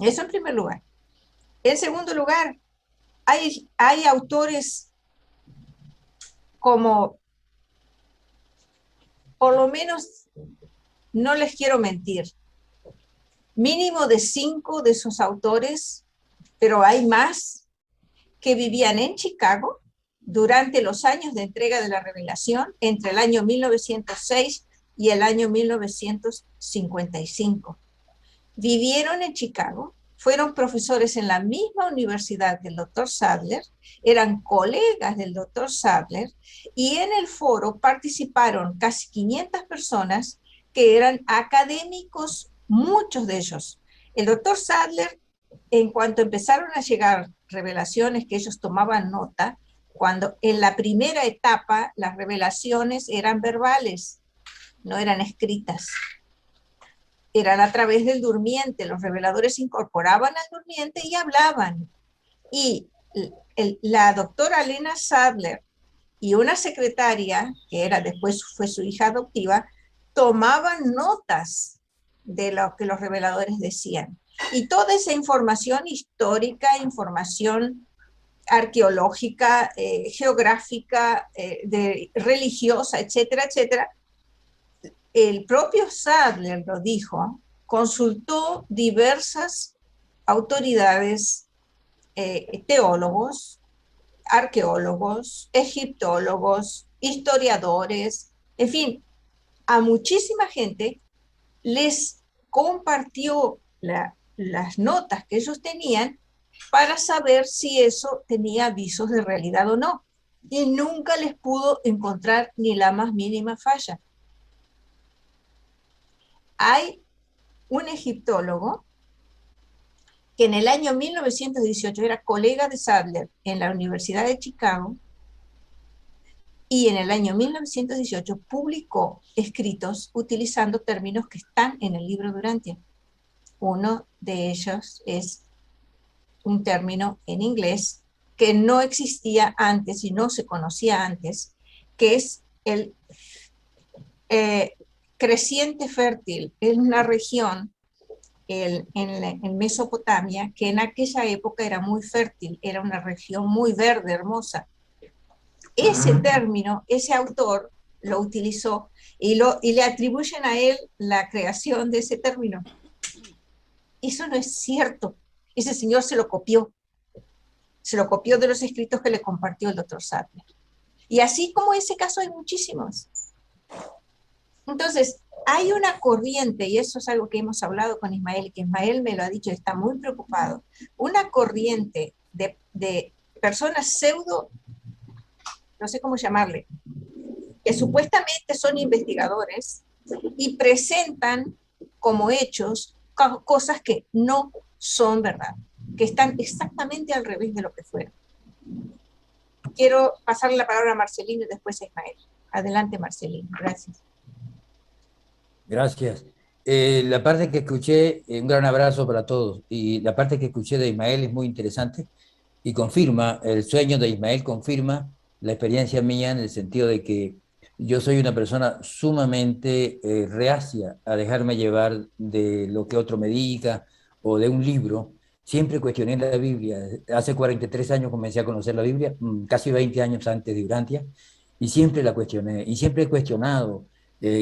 Eso en primer lugar. En segundo lugar, hay autores como, por lo menos, no les quiero mentir, mínimo de 5 de esos autores, pero hay más, que vivían en Chicago durante los años de entrega de la revelación, entre el año 1906 y el año 1955. Vivieron en Chicago, fueron profesores en la misma universidad que el doctor Sadler, eran colegas del doctor Sadler, y en el foro participaron casi 500 personas que eran académicos, muchos de ellos. El doctor Sadler, en cuanto empezaron a llegar revelaciones que ellos tomaban nota, cuando en la primera etapa las revelaciones eran verbales, no eran escritas, eran a través del durmiente. Los reveladores se incorporaban al durmiente y hablaban. Y la doctora Lena Sadler y una secretaria, que después fue su hija adoptiva, tomaban notas de lo que los reveladores decían. Y toda esa información histórica, información arqueológica, geográfica, religiosa, etcétera, etcétera, el propio Sadler lo dijo, consultó diversas autoridades teólogos, arqueólogos, egiptólogos, historiadores, en fin, a muchísima gente les compartió las notas que ellos tenían para saber si eso tenía visos de realidad o no. Y nunca les pudo encontrar ni la más mínima falla. Hay un egiptólogo que en el año 1918 era colega de Sadler en la Universidad de Chicago, y en el año 1918 publicó escritos utilizando términos que están en el libro Durantia. Uno de ellos es un término en inglés que no existía antes y no se conocía antes, que es el creciente fértil. Es una región en Mesopotamia que en aquella época era muy fértil, era una región muy verde, hermosa. Ese término, ese autor lo utilizó y le atribuyen a él la creación de ese término. Eso no es cierto. Ese señor se lo copió de los escritos que le compartió el doctor Sadler. Y así como ese caso hay muchísimos. Entonces, hay una corriente, y eso es algo que hemos hablado con Ismael, y que Ismael me lo ha dicho, está muy preocupado, una corriente de personas pseudo, no sé cómo llamarle, que supuestamente son investigadores y presentan como hechos cosas que no son verdad, que están exactamente al revés de lo que fueron. Quiero pasarle la palabra a Marcelino y después a Ismael. Adelante, Marcelino. Gracias. Gracias. La parte que escuché, un gran abrazo para todos, y la parte que escuché de Ismael es muy interesante y confirma, el sueño de Ismael confirma la experiencia mía en el sentido de que yo soy una persona sumamente reacia a dejarme llevar de lo que otro me diga o de un libro. Siempre cuestioné la Biblia. Hace 43 años comencé a conocer la Biblia, casi 20 años antes de Urantia, y siempre la cuestioné, y siempre he cuestionado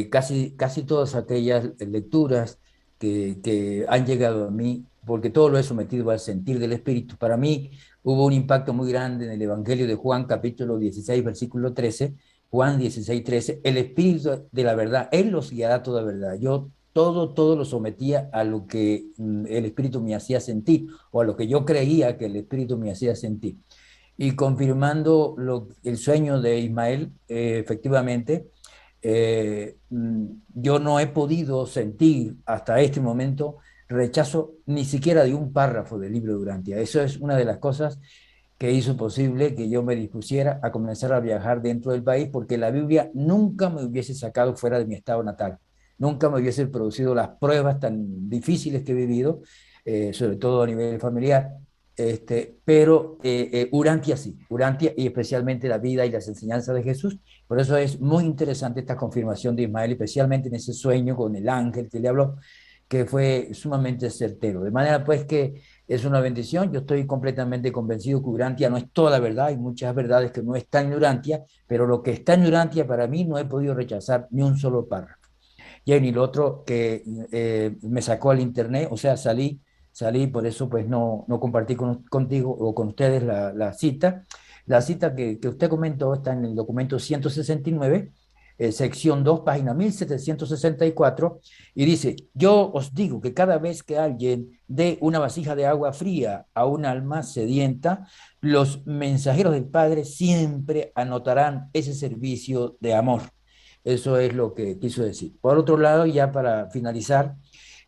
casi todas aquellas lecturas que han llegado a mí, porque todo lo he sometido al sentir del Espíritu. Para mí hubo un impacto muy grande en el Evangelio de Juan, capítulo 16, versículo 13, Juan 16, 13, el Espíritu de la verdad, Él los guiará a toda verdad. Yo todo lo sometía a lo que el Espíritu me hacía sentir, o a lo que yo creía que el Espíritu me hacía sentir. Y confirmando el sueño de Ismael, efectivamente, yo no he podido sentir hasta este momento rechazo ni siquiera de un párrafo del libro Durantia. Eso es una de las cosas que hizo posible que yo me dispusiera a comenzar a viajar dentro del país, porque la Biblia nunca me hubiese sacado fuera de mi estado natal, nunca me hubiese producido las pruebas tan difíciles que he vivido, sobre todo a nivel familiar. Pero Urantia sí, Urantia, y especialmente la vida y las enseñanzas de Jesús. Por eso es muy interesante esta confirmación de Ismael, especialmente en ese sueño con el ángel que le habló, que fue sumamente certero. De manera pues que es una bendición. Yo estoy completamente convencido que Urantia no es toda la verdad, hay muchas verdades que no están en Urantia, pero lo que está en Urantia para mí no he podido rechazar ni un solo párrafo. Y en el otro que me sacó al internet, o sea, salí, por eso pues no compartí contigo o con ustedes la cita. La cita que usted comentó está en el documento 169, sección 2, página 1764, y dice: yo os digo que cada vez que alguien dé una vasija de agua fría a un alma sedienta, los mensajeros del Padre siempre anotarán ese servicio de amor. Eso es lo que quiso decir. Por otro lado, ya para finalizar,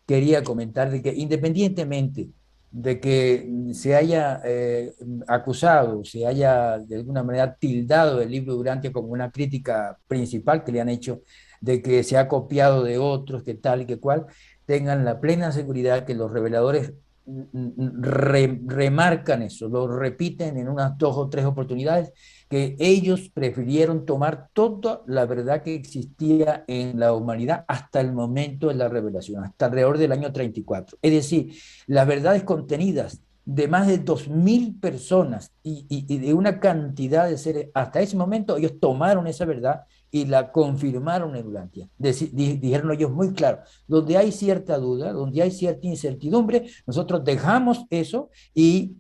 quería comentar de que independientemente de que se haya acusado, se haya de alguna manera tildado el libro Durantia como una crítica principal que le han hecho, de que se ha copiado de otros, que tal y que cual, tengan la plena seguridad que los reveladores remarcan eso, lo repiten en unas 2 o 3 oportunidades, que ellos prefirieron tomar toda la verdad que existía en la humanidad hasta el momento de la revelación, hasta alrededor del año 34. Es decir, las verdades contenidas de más de 2000 personas y de una cantidad de seres, hasta ese momento ellos tomaron esa verdad y la confirmaron en Urantia. Dijeron ellos muy claro: donde hay cierta duda, donde hay cierta incertidumbre, nosotros dejamos eso y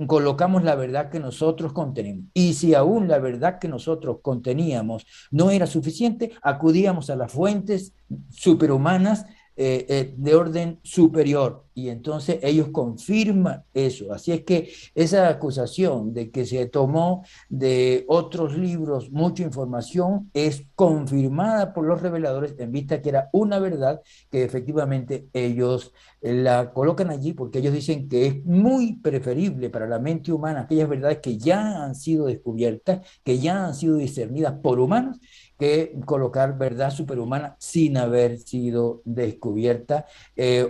colocamos la verdad que nosotros contenemos. Y si aún la verdad que nosotros conteníamos no era suficiente, acudíamos a las fuentes superhumanas de orden superior. Y entonces ellos confirman eso. Así es que esa acusación de que se tomó de otros libros mucha información es confirmada por los reveladores en vista que era una verdad que efectivamente ellos la colocan allí porque ellos dicen que es muy preferible para la mente humana aquellas verdades que ya han sido descubiertas, que ya han sido discernidas por humanos, que colocar verdad superhumana sin haber sido descubierta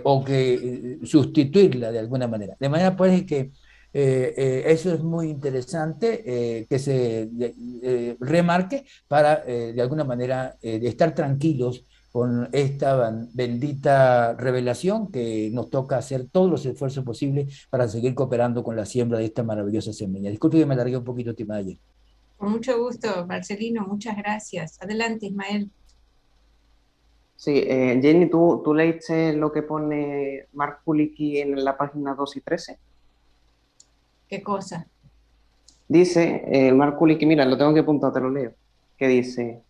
o que sustituirla de alguna manera. De manera pues que eso es muy interesante que se remarque para de alguna manera estar tranquilos con esta bendita revelación que nos toca hacer todos los esfuerzos posibles para seguir cooperando con la siembra de esta maravillosa semilla. Disculpe que me alargué un poquito, estimada Jenny. Con mucho gusto, Marcelino, muchas gracias. Adelante, Ismael. Sí, Jenny, ¿tú leíste lo que pone Mark Kulicki en la página 2 y 13? ¿Qué cosa? Dice, Mark Kulicki, mira, lo tengo que apuntar, te lo leo, que dice: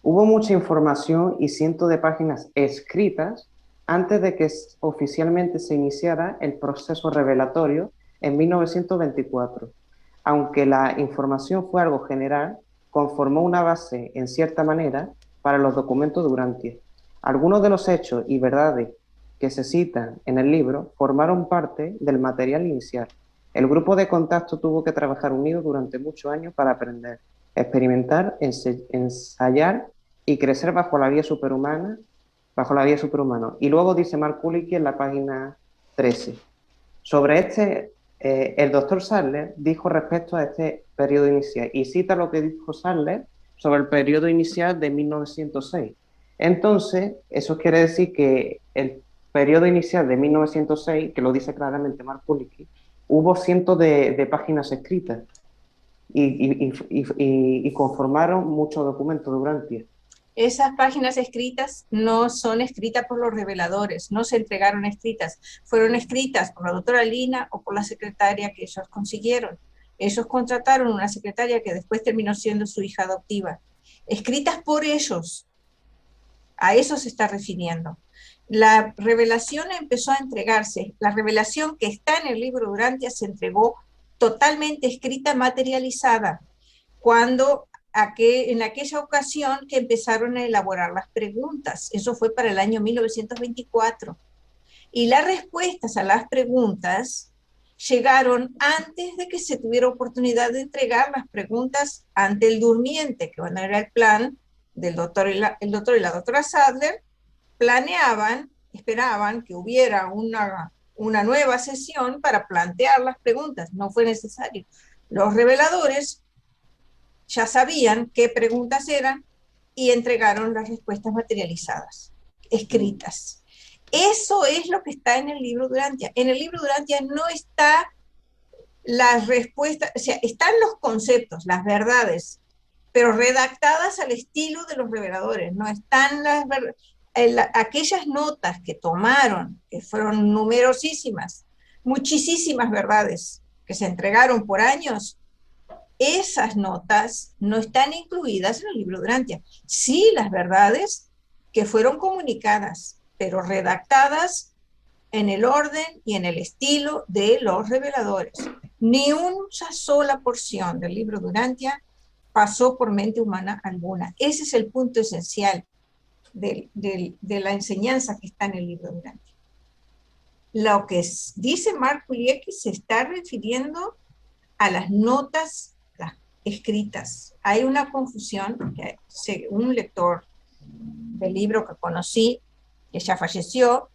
hubo mucha información y cientos de páginas escritas antes de que oficialmente se iniciara el proceso revelatorio en 1924. Aunque la información fue algo general, conformó una base, en cierta manera, para los documentos de Urantia. Algunos de los hechos y verdades que se citan en el libro formaron parte del material inicial. El grupo de contacto tuvo que trabajar unido durante muchos años para aprender, experimentar, ensayar y crecer bajo la vía superhumana. Y luego dice Mark Kulicki en la página 13. Sobre el doctor Sadler dijo respecto a este periodo inicial, y cita lo que dijo Sadler sobre el periodo inicial de 1906. Entonces, eso quiere decir que el periodo inicial de 1906, que lo dice claramente Mark Kulicki, hubo cientos de páginas escritas y conformaron muchos documentos de Urantia. Esas páginas escritas no son escritas por los reveladores, no se entregaron escritas, fueron escritas por la doctora Lina o por la secretaria que ellos consiguieron. Ellos contrataron una secretaria que después terminó siendo su hija adoptiva. Escritas por ellos, a eso se está refiriendo. La revelación empezó a entregarse, la revelación que está en el libro de Urantia se entregó totalmente escrita, materializada, cuando en aquella ocasión que empezaron a elaborar las preguntas. Eso fue para el año 1924. Y las respuestas a las preguntas llegaron antes de que se tuviera oportunidad de entregar las preguntas ante el durmiente, que bueno, era el plan del doctor y la doctora Sadler. Esperaban que hubiera una nueva sesión para plantear las preguntas. No fue necesario. Los reveladores ya sabían qué preguntas eran y entregaron las respuestas materializadas, escritas. Eso es lo que está en el libro de Urantia. En el libro de Urantia no está las respuestas, o sea, están los conceptos, las verdades, pero redactadas al estilo de los reveladores. No están aquellas notas que tomaron, que fueron numerosísimas, muchísimas verdades que se entregaron por años. Esas notas no están incluidas en el libro de Urantia. Sí, las verdades que fueron comunicadas, pero redactadas en el orden y en el estilo de los reveladores. Ni una sola porción del libro de Urantia pasó por mente humana alguna. Ese es el punto esencial de la enseñanza que está en el libro de Urantia. Lo que dice Mark Kulicki se está refiriendo a las notas escritas. Hay una confusión, que un lector del libro que conocí, que ya falleció,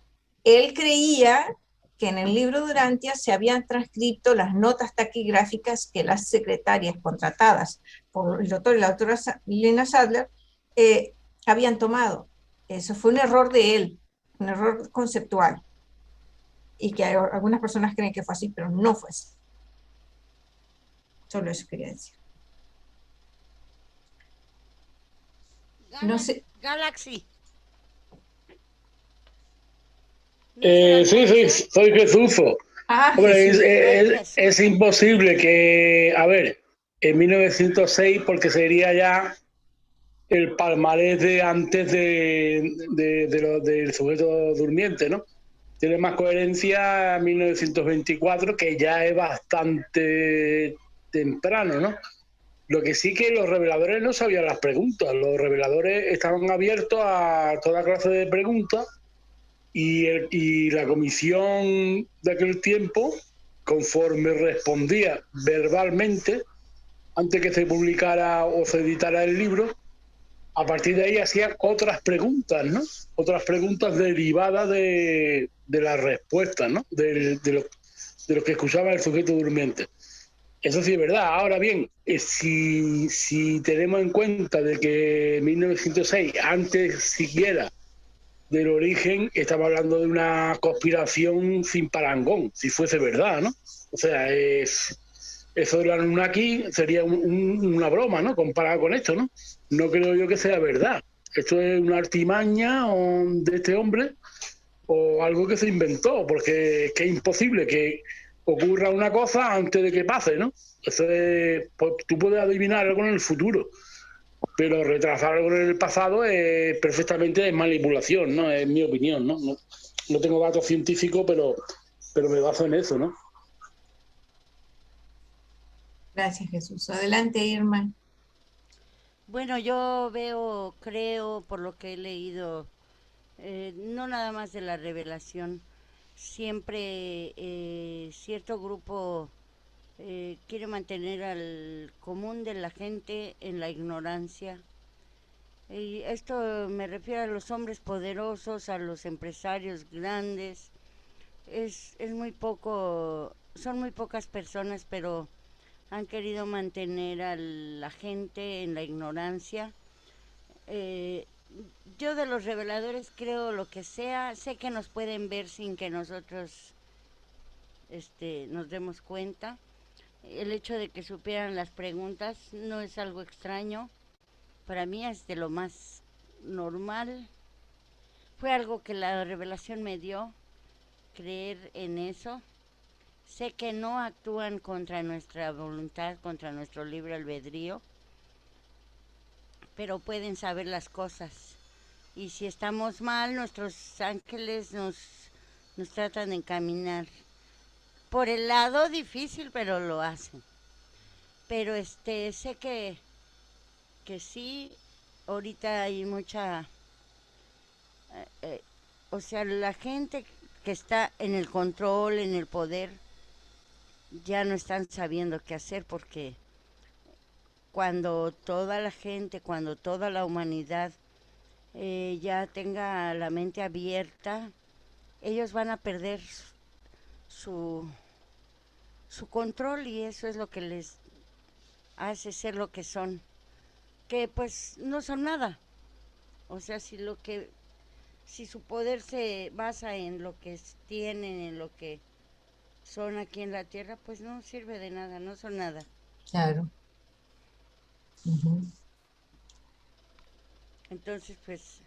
él creía que en el libro de Urantia se habían transcrito las notas taquigráficas que las secretarias contratadas por el doctor y la doctora Lena Sadler habían tomado. Eso fue un error de él, un error conceptual, y que algunas personas creen que fue así, pero no fue así. Solo eso quería decir. No sé. Galaxy. Sí, soy Jesús. Ah, Hombre, Jesús. es imposible que, a ver, en 1906, porque sería ya el palmarés de antes del sujeto durmiente, ¿no? Tiene más coherencia 1924, que ya es bastante temprano, ¿no? Lo que sí que los reveladores no sabían las preguntas, los reveladores estaban abiertos a toda clase de preguntas y la comisión de aquel tiempo, conforme respondía verbalmente, antes que se publicara o se editara el libro, a partir de ahí hacían otras preguntas, ¿no? Otras preguntas derivadas de las respuestas, ¿no? De lo que escuchaba el sujeto durmiente. Eso sí es verdad. Ahora bien, si tenemos en cuenta de que en 1906, antes siquiera del origen, estaba hablando de una conspiración sin parangón, si fuese verdad, ¿no? O sea, eso de la Anunnaki sería una broma, ¿no? Comparado con esto, ¿no? No creo yo que sea verdad. Esto es una artimaña de este hombre o algo que se inventó, porque es que es imposible que ocurra una cosa antes de que pase, ¿no? Eso es, pues, tú puedes adivinar algo en el futuro, pero retrasar algo en el pasado es perfectamente manipulación, ¿no? Es mi opinión, ¿no? No tengo datos científicos, pero me baso en eso, ¿no? Gracias, Jesús. Adelante, Irma. Bueno, yo creo, por lo que he leído, no nada más de la revelación, siempre cierto grupo quiere mantener al común de la gente en la ignorancia. Y esto me refiero a los hombres poderosos, a los empresarios grandes. Es muy poco, son muy pocas personas, pero han querido mantener a la gente en la ignorancia. Eh, yo de los reveladores creo lo que sea, sé que nos pueden ver sin que nosotros nos demos cuenta. El hecho de que supieran las preguntas no es algo extraño, para mí es de lo más normal. Fue algo que la revelación me dio, creer en eso. Sé que no actúan contra nuestra voluntad, contra nuestro libre albedrío, pero pueden saber las cosas. Y si estamos mal, nuestros ángeles nos tratan de encaminar. Por el lado difícil, pero lo hacen. Pero sé que sí, ahorita hay mucha... o sea, la gente que está en el control, en el poder, ya no están sabiendo qué hacer porque cuando toda la gente, cuando toda la humanidad ya tenga la mente abierta, ellos van a perder su, su control y eso es lo que les hace ser lo que son, que pues no son nada. O sea, si su poder se basa en lo que tienen, en lo que son aquí en la tierra, pues no sirve de nada, no son nada. Claro. Ujú. Entonces, pues,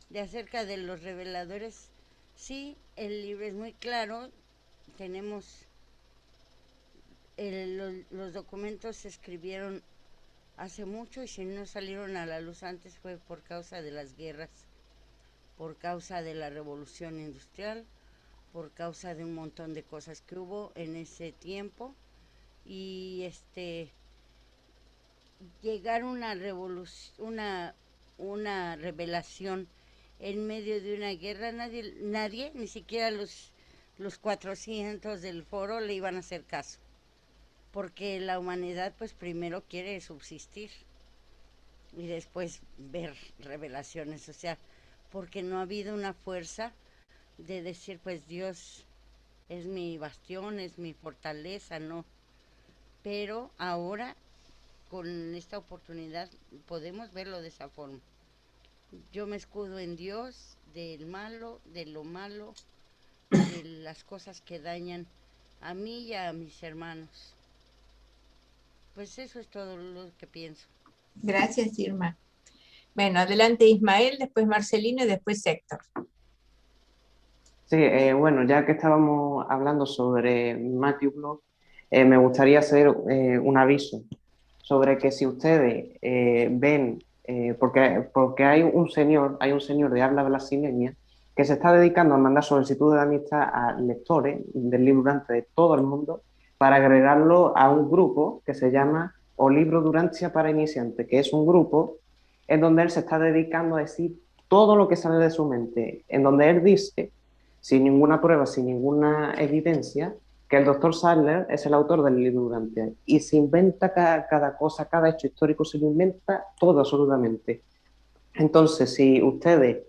de acerca de los reveladores, sí, el libro es muy claro, tenemos, los documentos se escribieron hace mucho y si no salieron a la luz antes fue por causa de las guerras, por causa de la revolución industrial, por causa de un montón de cosas que hubo en ese tiempo y llegar una revolución, una revelación en medio de una guerra, nadie, ni siquiera los 400 del foro le iban a hacer caso, porque la humanidad pues primero quiere subsistir y después ver revelaciones, o sea, porque no ha habido una fuerza de decir pues Dios es mi bastión, es mi fortaleza, no. Pero ahora con esta oportunidad podemos verlo de esa forma. Yo me escudo en Dios del malo, de lo malo, de las cosas que dañan a mí y a mis hermanos. Pues eso es todo lo que pienso. Gracias, Irma. Bueno, adelante Ismael, después Marcelino y después Héctor. Sí, bueno, ya que estábamos hablando sobre Matthew Blog, me gustaría hacer un aviso sobre que si ustedes ven, porque hay un señor de habla brasileña que se está dedicando a mandar solicitudes de amistad a lectores del libro Durante de todo el mundo para agregarlo a un grupo que se llama O Libro Durantia para Iniciantes, que es un grupo en donde él se está dedicando a decir todo lo que sale de su mente, en donde él dice, sin ninguna prueba, sin ninguna evidencia, que el doctor Sadler es el autor del libro Durantia y se inventa cada cosa, cada hecho histórico, se lo inventa todo absolutamente. Entonces, si ustedes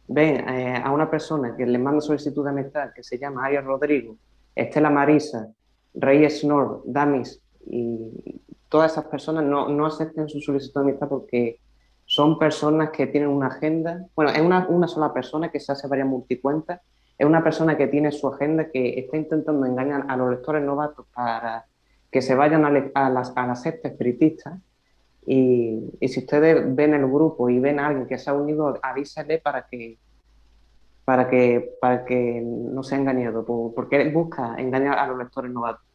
ven a una persona que les manda solicitud de amistad, que se llama Arias Rodrigo, Estela Marisa, Reyes Snor, Damis, y todas esas personas no acepten su solicitud de amistad porque son personas que tienen una agenda. Bueno, es una sola persona que se hace varias multicuentas. Es una persona que tiene su agenda, que está intentando engañar a los lectores novatos para que se vayan a la secta espiritista. Y si ustedes ven el grupo y ven a alguien que se ha unido, avísale para que no sea engañado, porque él busca engañar a los lectores novatos.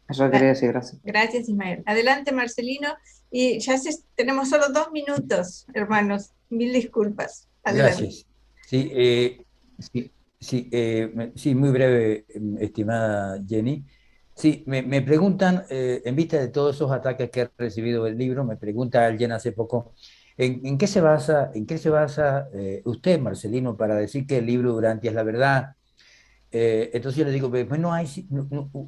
Eso quería decir, gracias. Gracias, Ismael. Adelante, Marcelino. Y ya tenemos solo 2 minutos, hermanos. Mil disculpas. Adelante. Gracias. Sí, muy breve, estimada Jenny. Sí, me preguntan, en vista de todos esos ataques que ha recibido el libro, me pregunta alguien hace poco, ¿en qué se basa usted, Marcelino, para decir que el libro Durantia es la verdad? Entonces yo le digo, pues no hay,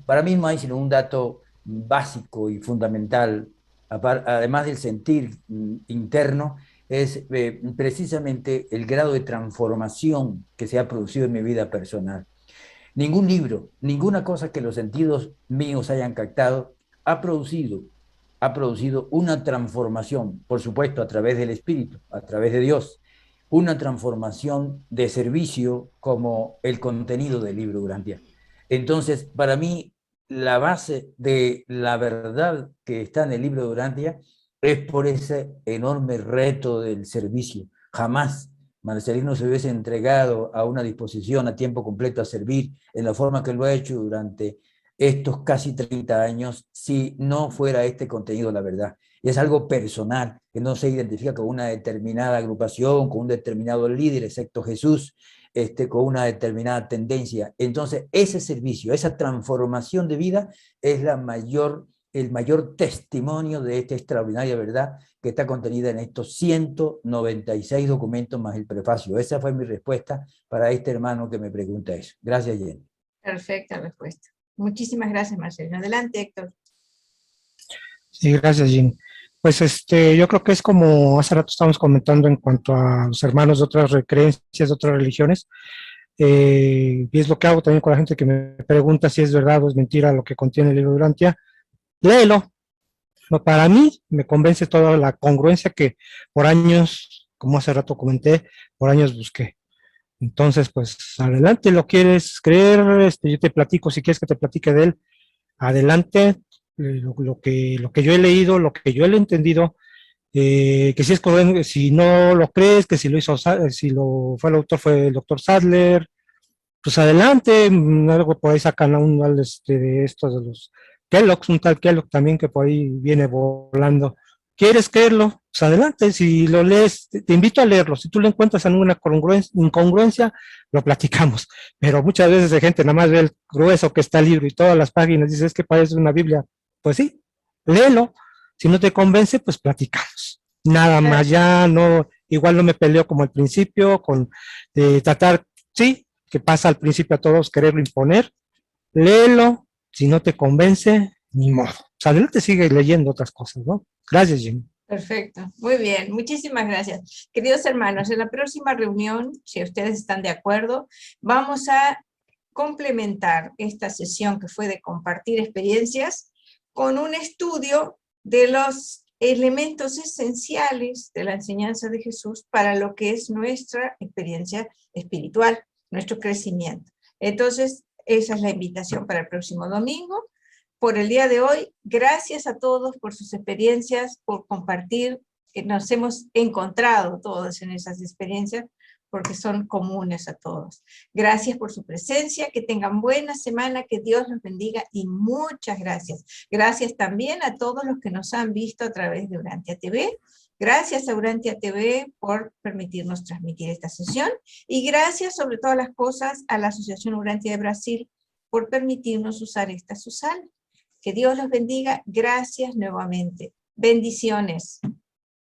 para mí no hay sino un dato básico y fundamental, además del sentir interno, es precisamente el grado de transformación que se ha producido en mi vida personal. Ningún libro, ninguna cosa que los sentidos míos hayan captado ha producido una transformación, por supuesto, a través del Espíritu, a través de Dios, una transformación de servicio como el contenido del libro Durantia. Entonces, para mí, la base de la verdad que está en el libro Durantia es por ese enorme reto del servicio. Jamás Marcelino se hubiese entregado a una disposición a tiempo completo a servir en la forma que lo ha hecho durante estos casi 30 años si no fuera este contenido la verdad. Y es algo personal, que no se identifica con una determinada agrupación, con un determinado líder, excepto Jesús, con una determinada tendencia. Entonces, ese servicio, esa transformación de vida es el mayor testimonio de esta extraordinaria verdad que está contenida en estos 196 documentos más el prefacio. Esa fue mi respuesta para este hermano que me pregunta eso. Gracias, Jenny. Perfecta respuesta. Muchísimas gracias, Marcelino. Adelante, Héctor. Sí, gracias, Jenny. Pues yo creo que es como hace rato estábamos comentando en cuanto a los hermanos de otras creencias, de otras religiones, y es lo que hago también con la gente que me pregunta si es verdad o es mentira lo que contiene el libro Durantia. Léelo. No, para mí me convence toda la congruencia que por años, como hace rato comenté, por años busqué. Entonces, pues adelante, lo quieres creer, yo te platico, si quieres que te platique de él, adelante, lo que yo he leído, lo que yo he entendido, que si es correcto, si no lo crees, que si lo hizo, si lo fue el autor, fue el doctor Sadler, pues adelante, algo por ahí sacan a un de estos de los Kellogg's, un tal Kellogg también que por ahí viene volando. ¿Quieres creerlo? Pues adelante, si lo lees, te invito a leerlo. Si tú le encuentras alguna incongruencia, lo platicamos. Pero muchas veces la gente nada más ve el grueso que está el libro y todas las páginas, dice, es que parece una Biblia. Pues sí, léelo. Si no te convence, pues platicamos. Nada más, ya no, igual no me peleo como al principio, con tratar, sí, que pasa al principio a todos quererlo imponer. Léelo, si no te convence, ni modo. O sea, adelante sigue leyendo otras cosas, ¿no? Gracias, Jimmy. Perfecto, muy bien, muchísimas gracias. Queridos hermanos, en la próxima reunión, si ustedes están de acuerdo, vamos a complementar esta sesión que fue de compartir experiencias con un estudio de los elementos esenciales de la enseñanza de Jesús para lo que es nuestra experiencia espiritual, nuestro crecimiento. Entonces, esa es la invitación para el próximo domingo. Por el día de hoy, gracias a todos por sus experiencias, por compartir, que nos hemos encontrado todos en esas experiencias. porque son comunes a todos. Gracias por su presencia, que tengan buena semana, que Dios los bendiga y muchas gracias. Gracias también a todos los que nos han visto a través de Urantia TV. Gracias a Urantia TV por permitirnos transmitir esta sesión y gracias sobre todas las cosas a la Asociación Urantia de Brasil por permitirnos usar esta su sala. Que Dios los bendiga. Gracias nuevamente. Bendiciones.